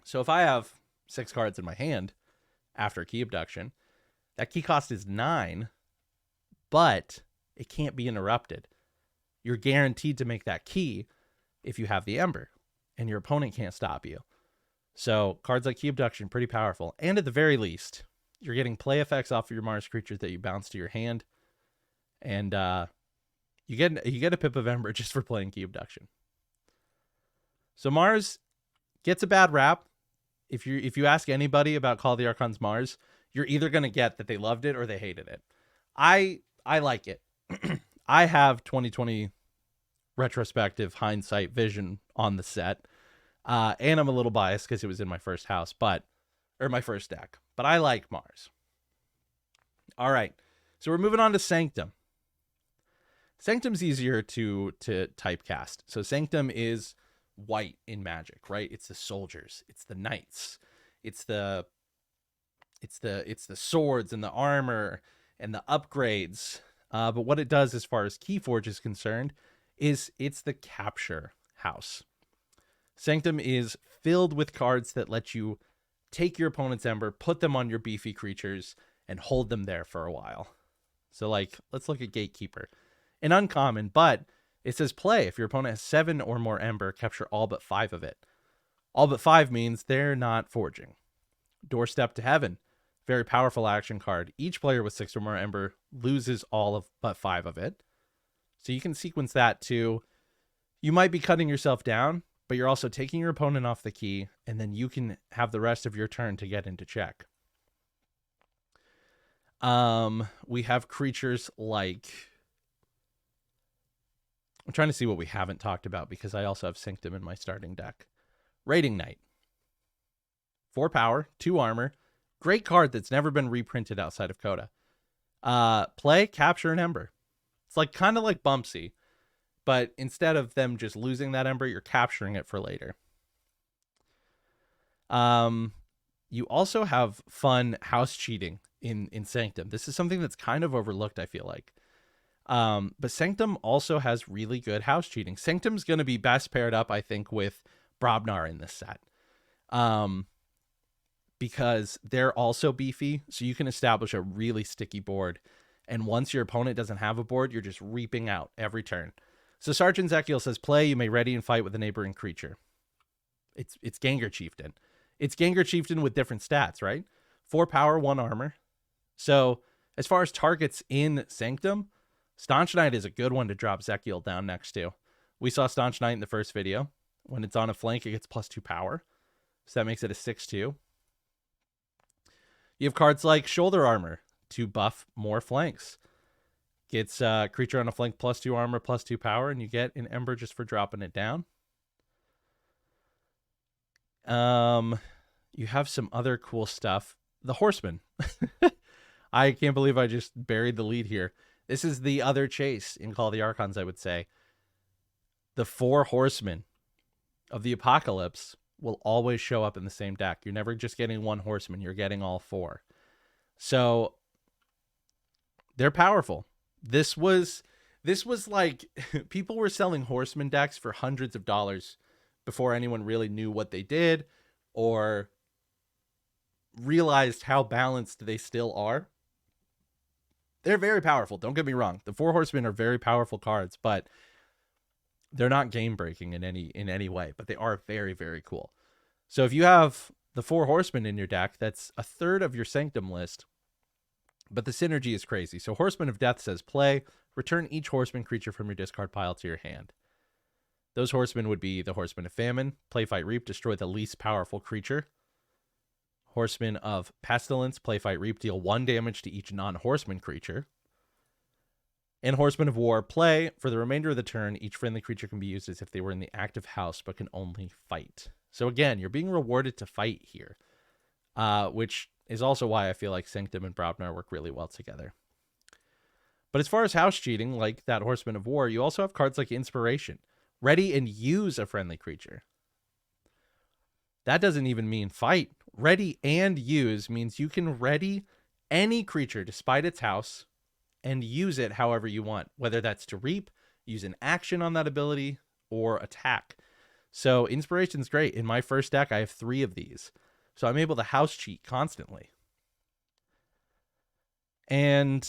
So if I have 6 cards in my hand after key abduction, that key cost is 9, but it can't be interrupted. You're guaranteed to make that key if you have the Ember, and your opponent can't stop you. So cards like Key Abduction, pretty powerful. And at the very least, you're getting play effects off of your Mars creatures that you bounce to your hand. And you get a pip of Ember just for playing Key Abduction. So Mars gets a bad rap. If you ask anybody about Call of the Archons Mars, you're either going to get that they loved it or they hated it. I like it. I have 2020 retrospective hindsight vision on the set. And I'm a little biased because it was in my first house, or my first deck. But I like Mars. All right. So we're moving on to Sanctum. Sanctum's easier to typecast. So Sanctum is white in Magic, right? It's the soldiers, it's the knights, it's the swords and the armor and the upgrades. But what it does as far as KeyForge is concerned is it's the capture house. Sanctum is filled with cards that let you take your opponent's Ember, put them on your beefy creatures, and hold them there for a while. So like, let's look at Gatekeeper. An uncommon, but it says play. If your opponent has 7 or more Ember, capture all but 5 of it. All but 5 means they're not forging. Doorstep to Heaven. Very powerful action card. Each player with 6 or more Ember loses all of but 5 of it. So you can sequence that to, you might be cutting yourself down, but you're also taking your opponent off the key, and then you can have the rest of your turn to get into check. We have creatures like, I'm trying to see what we haven't talked about because I also have Sanctum in my starting deck. Raiding Knight. 4 power, 2 armor. Great card that's never been reprinted outside of CotA. Play, capture an Ember. It's like kind of like Bumpsy, but instead of them just losing that Ember, you're capturing it for later. You also have fun house cheating in Sanctum. This is something that's kind of overlooked, I feel like. But Sanctum also has really good house cheating. Sanctum's going to be best paired up, I think, with Brobnar in this set. Because they're also beefy, so you can establish a really sticky board. And once your opponent doesn't have a board, you're just reaping out every turn. So Sergeant Zekiel says, play, you may ready and fight with a neighboring creature. It's Gengar Chieftain. It's Gengar Chieftain with different stats, right? 4 power, 1 armor. So as far as targets in Sanctum, Staunch Knight is a good one to drop Zekiel down next to. We saw Staunch Knight in the first video. When it's on a flank, it gets +2 power. So that makes it a 6/2. You have cards like Shoulder Armor to buff more flanks. Gets creature on a flank +2 armor, +2 power, and you get an Ember just for dropping it down. You have some other cool stuff. The Horseman. I can't believe I just buried the lead here. This is the other chase in Call of the Archons, I would say. The 4 Horsemen of the Apocalypse will always show up in the same deck. You're never just getting 1 Horseman. You're getting all 4. So they're powerful. This was like people were selling Horseman decks for hundreds of dollars before anyone really knew what they did or realized how balanced they still are. They're very powerful. Don't get me wrong. The 4 Horsemen are very powerful cards, but they're not game breaking in any way, but they are very, very cool. So if you have the 4 Horsemen in your deck, that's a third of your Sanctum list, but the synergy is crazy. So Horseman of Death says play, return each Horseman creature from your discard pile to your hand. Those Horsemen would be the Horseman of Famine, play, fight, reap, destroy the least powerful creature. Horseman of Pestilence, play, fight, reap, deal 1 damage to each non-Horseman creature. And Horsemen of War, play. For the remainder of the turn, each friendly creature can be used as if they were in the active house, but can only fight. So again, you're being rewarded to fight here, which is also why I feel like Sanctum and Brobnar work really well together. But as far as house cheating, like that Horseman of War, you also have cards like Inspiration. Ready and use a friendly creature. That doesn't even mean fight. Ready and use means you can ready any creature despite its house and use it however you want, whether that's to reap, use an action on that ability, or attack. So Inspiration's great. In my first deck, I have 3 of these. So I'm able to house cheat constantly. And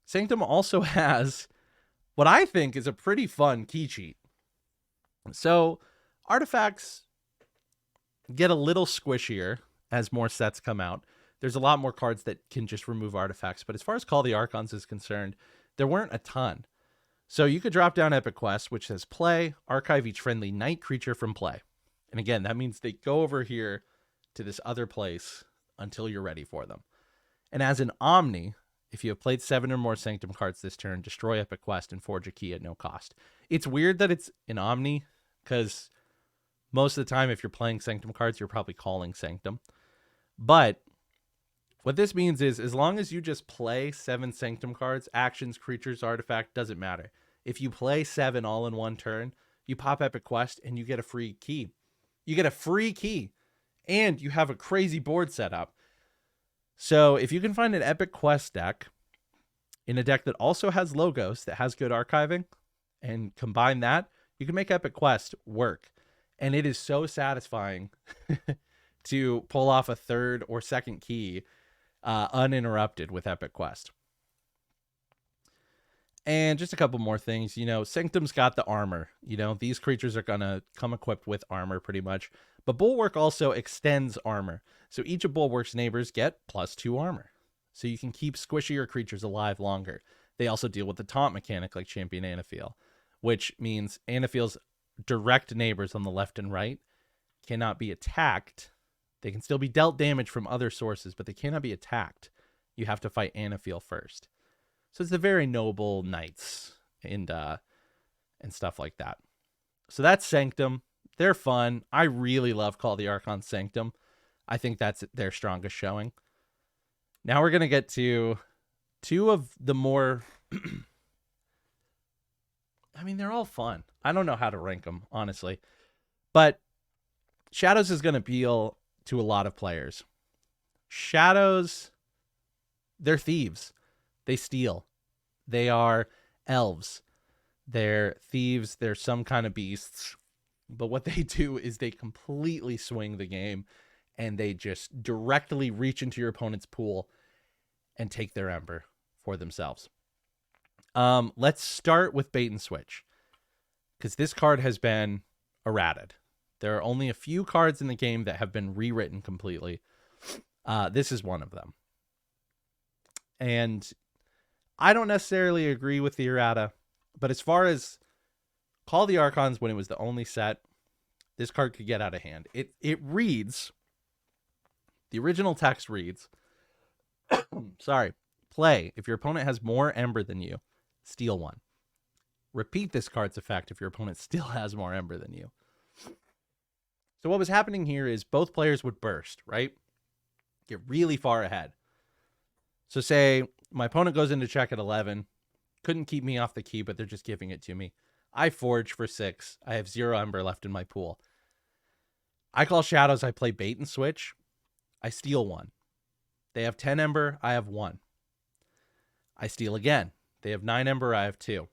Sanctum also has what I think is a pretty fun key cheat. So artifacts get a little squishier as more sets come out. There's a lot more cards that can just remove artifacts. But as far as Call the Archons is concerned, there weren't a ton. So you could drop down Epic Quest, which says play, archive each friendly night creature from play. And again, that means they go over here to this other place until you're ready for them. And as an Omni, if you have played 7 or more Sanctum cards this turn, destroy Epic Quest and forge a key at no cost. It's weird that it's an Omni, because most of the time, if you're playing Sanctum cards, you're probably calling Sanctum. But what this means is, as long as you just play 7 Sanctum cards, actions, creatures, artifact, doesn't matter. If you play 7 all in one turn, you pop Epic Quest and you get a free key. You get a free key, and you have a crazy board set up. So if you can find an Epic Quest deck in a deck that also has Logos, that has good archiving, and combine that, you can make Epic Quest work. And it is so satisfying to pull off a 3rd or 2nd key uninterrupted with Epic Quest. And just a couple more things. Sanctum's got the armor. These creatures are going to come equipped with armor pretty much. But Bulwark also extends armor. So each of Bulwark's neighbors get +2 armor. So you can keep squishier creatures alive longer. They also deal with the taunt mechanic like Champion Anaphiel, which means Anaphiel's direct neighbors on the left and right cannot be attacked. They can still be dealt damage from other sources, but they cannot be attacked. You have to fight Anaphiel first. So it's the very noble knights and stuff like that. So that's Sanctum. They're fun. I really love Call the Archon Sanctum. I think that's their strongest showing. Now we're going to get to 2 of the more... I mean, they're all fun. I don't know how to rank them, honestly. But Shadows is going to appeal to a lot of players. Shadows, they're thieves. They steal. They are elves. They're thieves. They're some kind of beasts. But what they do is they completely swing the game, and they just directly reach into your opponent's pool and take their ember for themselves. Let's start with Bait and Switch, because this card has been errated. There are only a few cards in the game that have been rewritten completely. This is one of them. And I don't necessarily agree with the errata, but as far as Call the Archons, when it was the only set, this card could get out of hand. It reads, the original text reads, sorry, play. If your opponent has more ember than you, steal 1. Repeat this card's effect if your opponent still has more ember than you. So what was happening here is both players would burst, right? Get really far ahead. So say my opponent goes into check at 11, couldn't keep me off the key, but they're just giving it to me. I forge for 6. I have 0 ember left in my pool. I call Shadows. I play Bait and Switch. I steal 1. They have 10 ember. I have 1. I steal again. They have 9 ember. I have 2.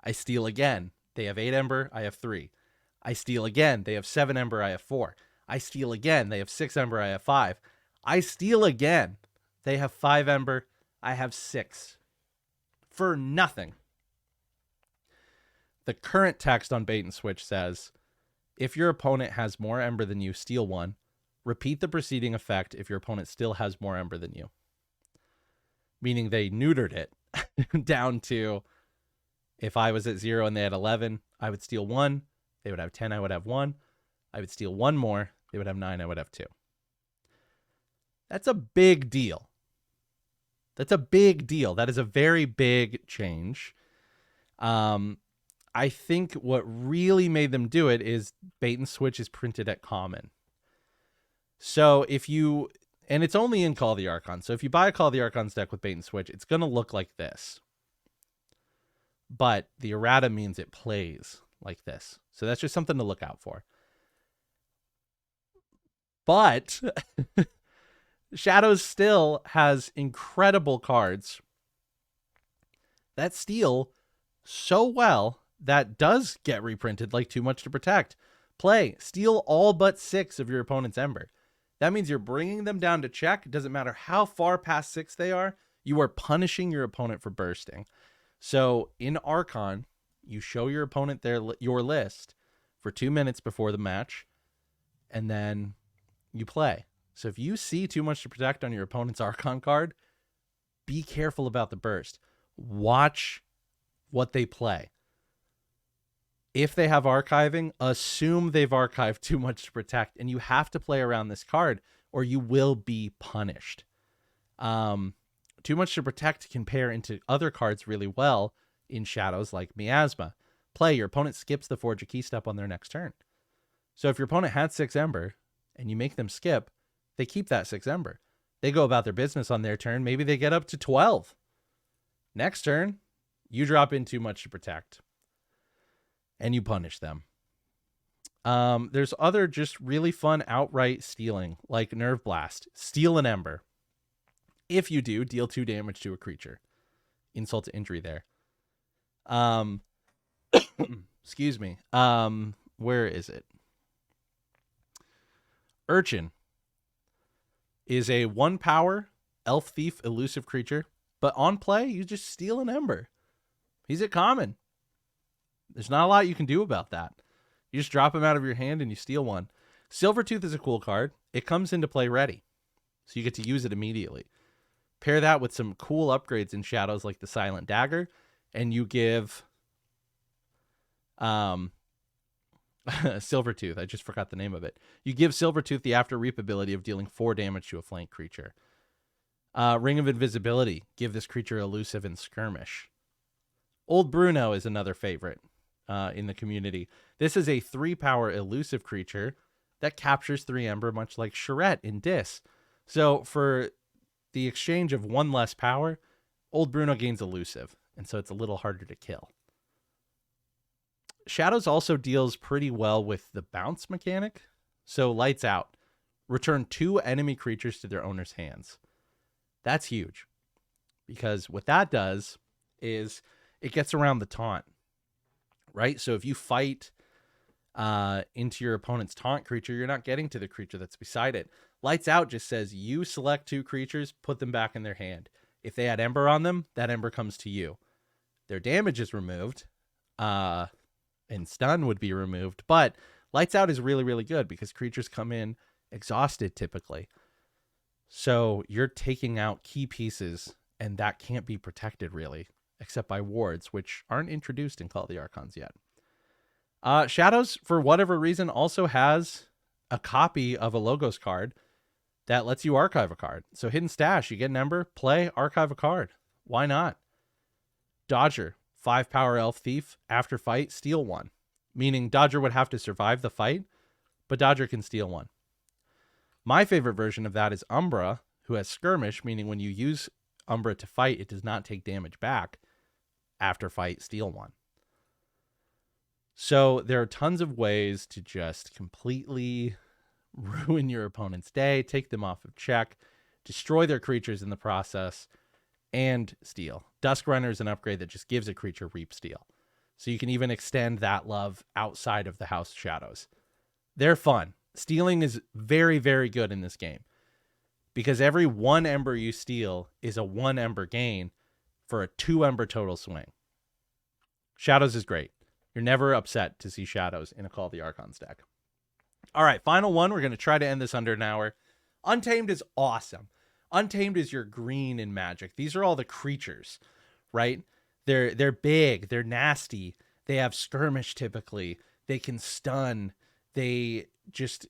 I steal again. They have 8 ember. I have 3. I steal again. They have 7 ember. I have 4. I steal again. They have 6 ember. I have 5. I steal again. They have 5 ember. I have 6. For nothing. The current text on Bait and Switch says, if your opponent has more ember than you, steal 1. Repeat the preceding effect if your opponent still has more ember than you. Meaning they neutered it down to, if I was at 0 and they had 11, I would steal 1. They would have 10, I would have 1. I would steal 1 more. They would have 9, I would have 2. That's a big deal. That's a big deal. That is a very big change. I think what really made them do it is bait and switch is printed at common. So if you, and it's only in Call of the Archons. So if you buy a Call of the Archons deck with bait and switch, it's going to look like this. But the errata means it plays like this. So that's just something to look out for. But Shadows still has incredible cards that steal so well that does get reprinted, like Too Much to Protect. Play, steal all but 6 of your opponent's Ember. That means you're bringing them down to check. It doesn't matter how far past 6 they are. You are punishing your opponent for bursting. So in Archon, you show your opponent your list for 2 minutes before the match, and then you play. So if you see Too Much to Protect on your opponent's Archon card, be careful about the burst. Watch what they play. If they have archiving, assume they've archived Too Much to Protect, and you have to play around this card or you will be punished. Too Much to Protect can pair into other cards really well in Shadows, like Miasma. Play, your opponent skips the Forge a Key step on their next turn. So if your opponent had 6 Ember and you make them skip, they keep that 6 Ember. They go about their business on their turn. Maybe they get up to 12. Next turn, you drop in Too Much to Protect and you punish them. There's other just really fun outright stealing, like Nerve Blast. Steal an Ember. If you do, deal 2 damage to a creature. Insult to injury there. Excuse me. Where is it? Archon is a 1-power elf thief elusive creature, but on play, you just steal an Ember. He's at common. There's not a lot you can do about that. You just drop him out of your hand and you steal one. Silvertooth is a cool card. It comes into play ready, so you get to use it immediately. Pair that with some cool upgrades in Shadows like the Silent Dagger, and you give Silvertooth, I just forgot the name of it. You give Silvertooth the After Reap ability of dealing 4 damage to a flank creature. Ring of Invisibility, give this creature elusive and skirmish. Old Bruno is another favorite in the community. This is a 3-power elusive creature that captures 3 Ember, much like Charette in Dis. So for the exchange of 1 less power, Old Bruno gains elusive, and so it's a little harder to kill. Shadows also deals pretty well with the bounce mechanic. So Lights Out. Return 2 enemy creatures to their owner's hands. That's huge, because what that does is it gets around the taunt, right? So if you fight into your opponent's taunt creature, you're not getting to the creature that's beside it. Lights Out just says you select 2 creatures, put them back in their hand. If they had Ember on them, that Ember comes to you. Their damage is removed, and stun would be removed, but Lights Out is really, really good because creatures come in exhausted typically. So you're taking out key pieces, and that can't be protected really, except by wards, which aren't introduced in Call of the Archons yet. Shadows, for whatever reason, also has a copy of a Logos card that lets you archive a card. So Hidden Stash, you get an Ember, play, archive a card. Why not? Dodger, 5-power elf thief, after fight, steal 1. Meaning Dodger would have to survive the fight, but Dodger can steal 1. My favorite version of that is Umbra, who has skirmish, meaning when you use Umbra to fight, it does not take damage back. After fight, steal 1. So there are tons of ways to just completely ruin your opponent's day, take them off of check, destroy their creatures in the process, and steal. Dusk Runner is an upgrade that just gives a creature Reap Steal. So you can even extend that love outside of the House Shadows. They're fun. Stealing is very, very good in this game, because every 1 Ember you steal is a 1 Ember gain for a 2 Ember total swing. Shadows is great. You're never upset to see Shadows in a Call of the Archons deck. All right, final one. We're going to try to end this under an hour. Untamed is awesome. Untamed is your green in Magic. These are all the creatures, right? They're big. They're nasty. They have skirmish typically. They can stun. They just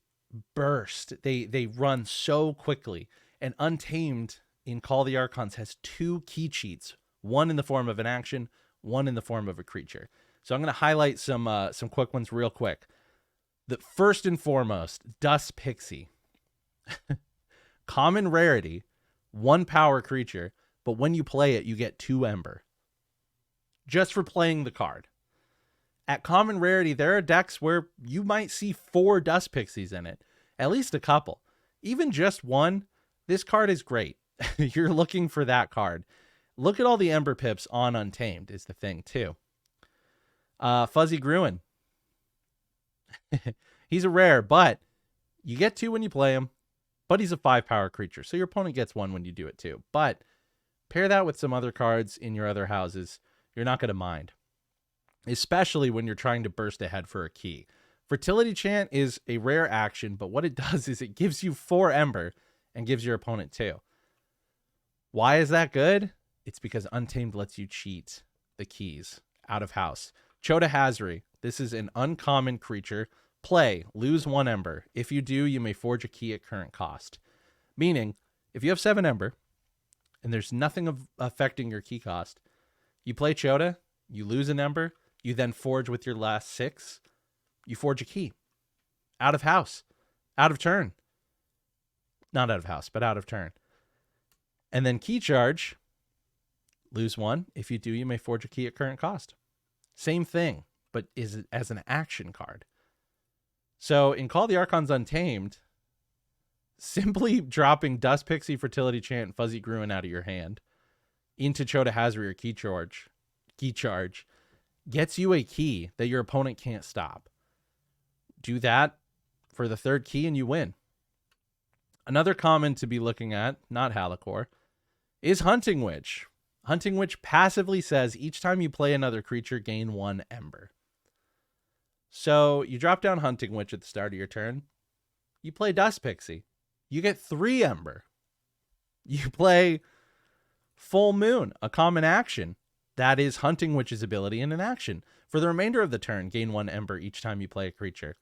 burst. They run so quickly. And Untamed in Call of the Archons has 2 key cheats, one in the form of an action, one in the form of a creature. So I'm going to highlight some quick ones real quick. The first and foremost, Dust Pixie. Common rarity, 1 power creature, but when you play it, you get 2 Ember. Just for playing the card. At common rarity, there are decks where you might see 4 Dust Pixies in it. At least a couple. Even just 1, this card is great. You're looking for that card. Look at all the Ember pips on Untamed is the thing, too. Fuzzy Gruen. He's a rare, but you get 2 when you play him, but he's a 5 power creature, so your opponent gets 1 when you do it, too. But pair that with some other cards in your other houses, you're not going to mind. Especially when you're trying to burst ahead for a key. Fertility Chant is a rare action, but what it does is it gives you 4 Ember and gives your opponent 2. Why is that good? It's because Untamed lets you cheat the keys out of house. CotA Hazri. This is an uncommon creature. Play, lose 1 Ember. If you do, you may forge a key at current cost. Meaning, if you have 7 Ember, and there's nothing affecting your key cost, you play CotA, you lose an Ember, you then forge with your last 6, you forge a key. Out of house. Out of turn. Not out of house, but out of turn. And then Key Charge, lose 1. If you do, you may forge a key at current cost. Same thing, but is as an action card. So in Call of the Archons Untamed, simply dropping Dust Pixie, Fertility Chant, and Fuzzy Gruen out of your hand into CotA Hazri or Key Charge gets you a key that your opponent can't stop. Do that for the 3rd key and you win. Another common to be looking at, not Halicore, is Hunting Witch. Hunting Witch passively says each time you play another creature, gain 1 Ember. So you drop down Hunting Witch at the start of your turn. You play Dust Pixie. You get 3 Ember. You play Full Moon, a common action. That is Hunting Witch's ability in an action. For the remainder of the turn, gain 1 Ember each time you play a creature.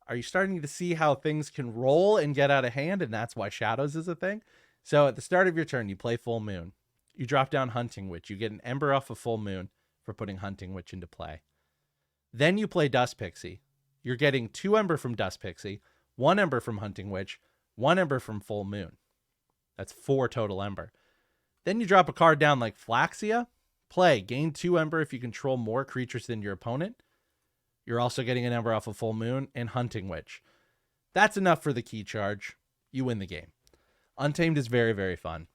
Are you starting to see how things can roll and get out of hand, and that's why Shadows is a thing? So at the start of your turn, you play Full Moon. You drop down Hunting Witch. You get an Ember off of Full Moon for putting Hunting Witch into play. Then you play Dust Pixie. You're getting 2 Ember from Dust Pixie, 1 Ember from Hunting Witch, 1 Ember from Full Moon. That's 4 total Ember. Then you drop a card down like Flaxia. Play, gain 2 Ember if you control more creatures than your opponent. You're also getting an Ember off of Full Moon and Hunting Witch. That's enough for the Key Charge. You win the game. Untamed is very, very fun.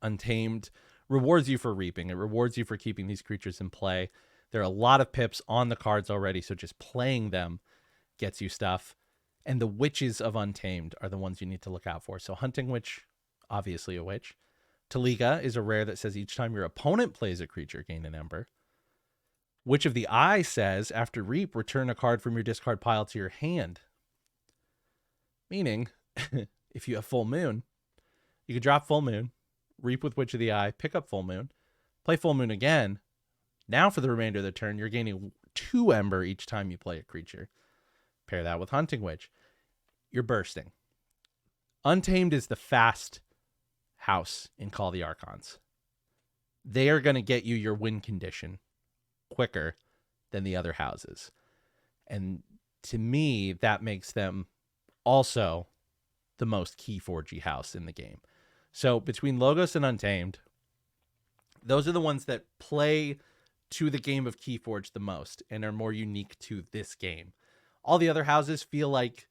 Untamed rewards you for reaping. It rewards you for keeping these creatures in play. There are a lot of pips on the cards already, so just playing them gets you stuff. And the Witches of Untamed are the ones you need to look out for. So Hunting Witch, obviously a witch. Taliga is a rare that says each time your opponent plays a creature, gain an Ember. Witch of the Eye says, after reap, return a card from your discard pile to your hand. Meaning, if you have Full Moon, you could drop Full Moon, reap with Witch of the Eye, pick up Full Moon, play Full Moon again. Now for the remainder of the turn, you're gaining 2 Ember each time you play a creature. Pair that with Hunting Witch. You're bursting. Untamed is the fast house in Call of the Archons. They are going to get you your win condition quicker than the other houses. And to me, that makes them also the most KeyForge house in the game. So between Logos and Untamed, those are the ones that play to the game of KeyForge the most and are more unique to this game. All the other houses feel like,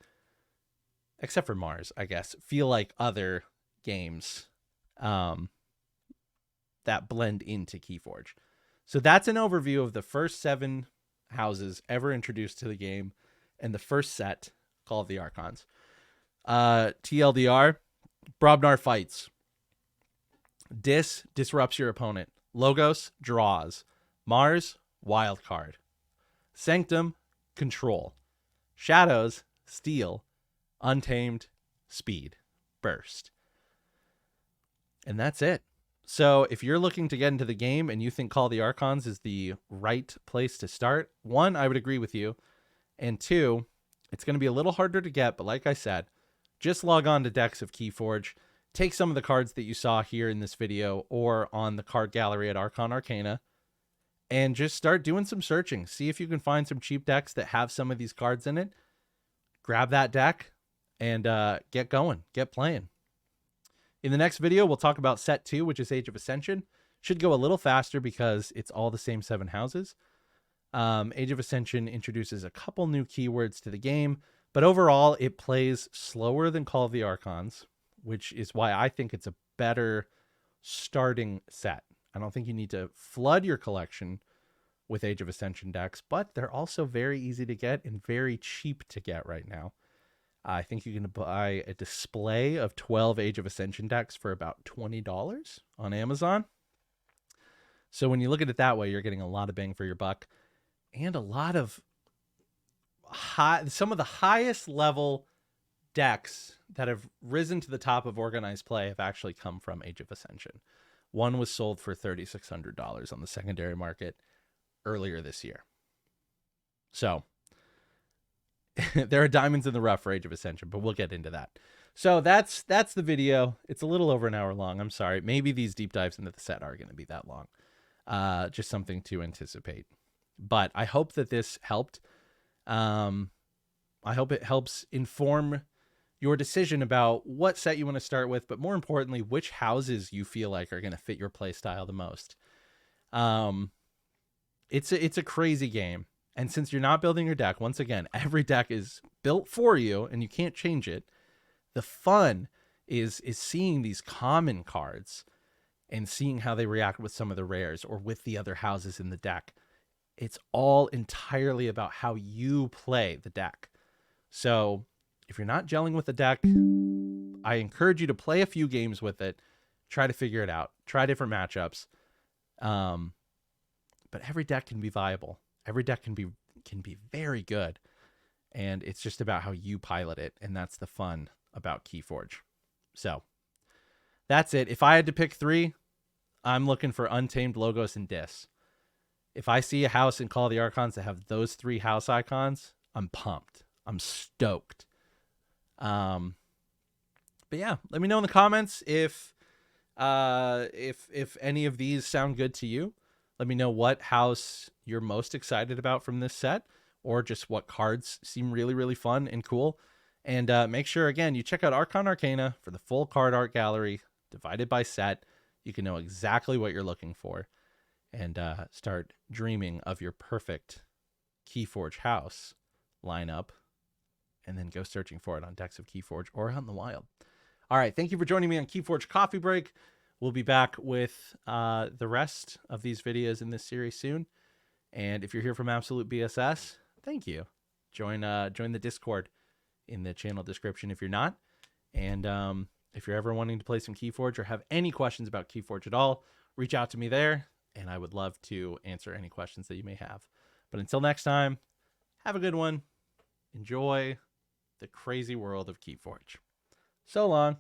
except for Mars, I guess, feel like other games that blend into KeyForge. So that's an overview of the first 7 houses ever introduced to the game and the first set, Call of the Archons. TLDR, Brobnar fights. Disrupts your opponent. Logos, draws. Mars, wild card. Sanctum, control. Shadows, steal. Untamed, speed. Burst. And that's it. So if you're looking to get into the game and you think Call of the Archons is the right place to start, 1, I would agree with you. And 2, it's going to be a little harder to get, but like I said, just log on to Decks of KeyForge. take some of the cards that you saw here in this video or on the card gallery at Archon Arcana and just start doing some searching. See if you can find some cheap decks that have some of these cards in it. Grab that deck and get going, get playing. In the next video, we'll talk about set 2, which is Age of Ascension. Should go a little faster because it's all the same 7 houses. Age of Ascension introduces a couple new keywords to the game, but overall it plays slower than Call of the Archons, which is why I think it's a better starting set. I don't think you need to flood your collection with Age of Ascension decks, but they're also very easy to get and very cheap to get right now. I think you can buy a display of 12 Age of Ascension decks for about $20 on Amazon. So when you look at it that way, you're getting a lot of bang for your buck and a lot of some of the highest level decks that have risen to the top of organized play have actually come from Age of Ascension. One was sold for $3,600 on the secondary market earlier this year. So there are diamonds in the rough for Age of Ascension, but we'll get into that. So that's the video. It's a little over an hour long. I'm sorry. Maybe these deep dives into the set are going to be that long. Just something to anticipate. But I hope that this helped. I hope it helps inform your decision about what set you want to start with, but more importantly, which houses you feel like are going to fit your play style the most. It's a crazy game. And since you're not building your deck, once again, every deck is built for you and you can't change it. The fun is seeing these common cards and seeing how they react with some of the rares or with the other houses in the deck. It's all entirely about how you play the deck. So if you're not gelling with the deck, I encourage you to play a few games with it. Try to figure it out. Try different matchups. But every deck can be viable. Every deck can be very good. And it's just about how you pilot it. And that's the fun about KeyForge. So that's it. If I had to pick 3, I'm looking for Untamed, Logos, and Dis. If I see a house in Call of the Archons that have those 3 house icons, I'm pumped. I'm stoked. But yeah, let me know in the comments if any of these sound good to you. Let me know what house you're most excited about from this set, or just what cards seem really, really fun and cool. And make sure, again, you check out Archon Arcana for the full card art gallery, divided by set. You can know exactly what you're looking for and start dreaming of your perfect KeyForge house lineup, and then go searching for it on decks of KeyForge or out in the wild. All right, thank you for joining me on KeyForge Coffee Break. We'll be back with the rest of these videos in this series soon. And if you're here from Absolute BSS, thank you. Join the Discord in the channel description if you're not. And if you're ever wanting to play some KeyForge or have any questions about KeyForge at all, reach out to me there, and I would love to answer any questions that you may have. But until next time, have a good one. Enjoy the crazy world of KeyForge. So long.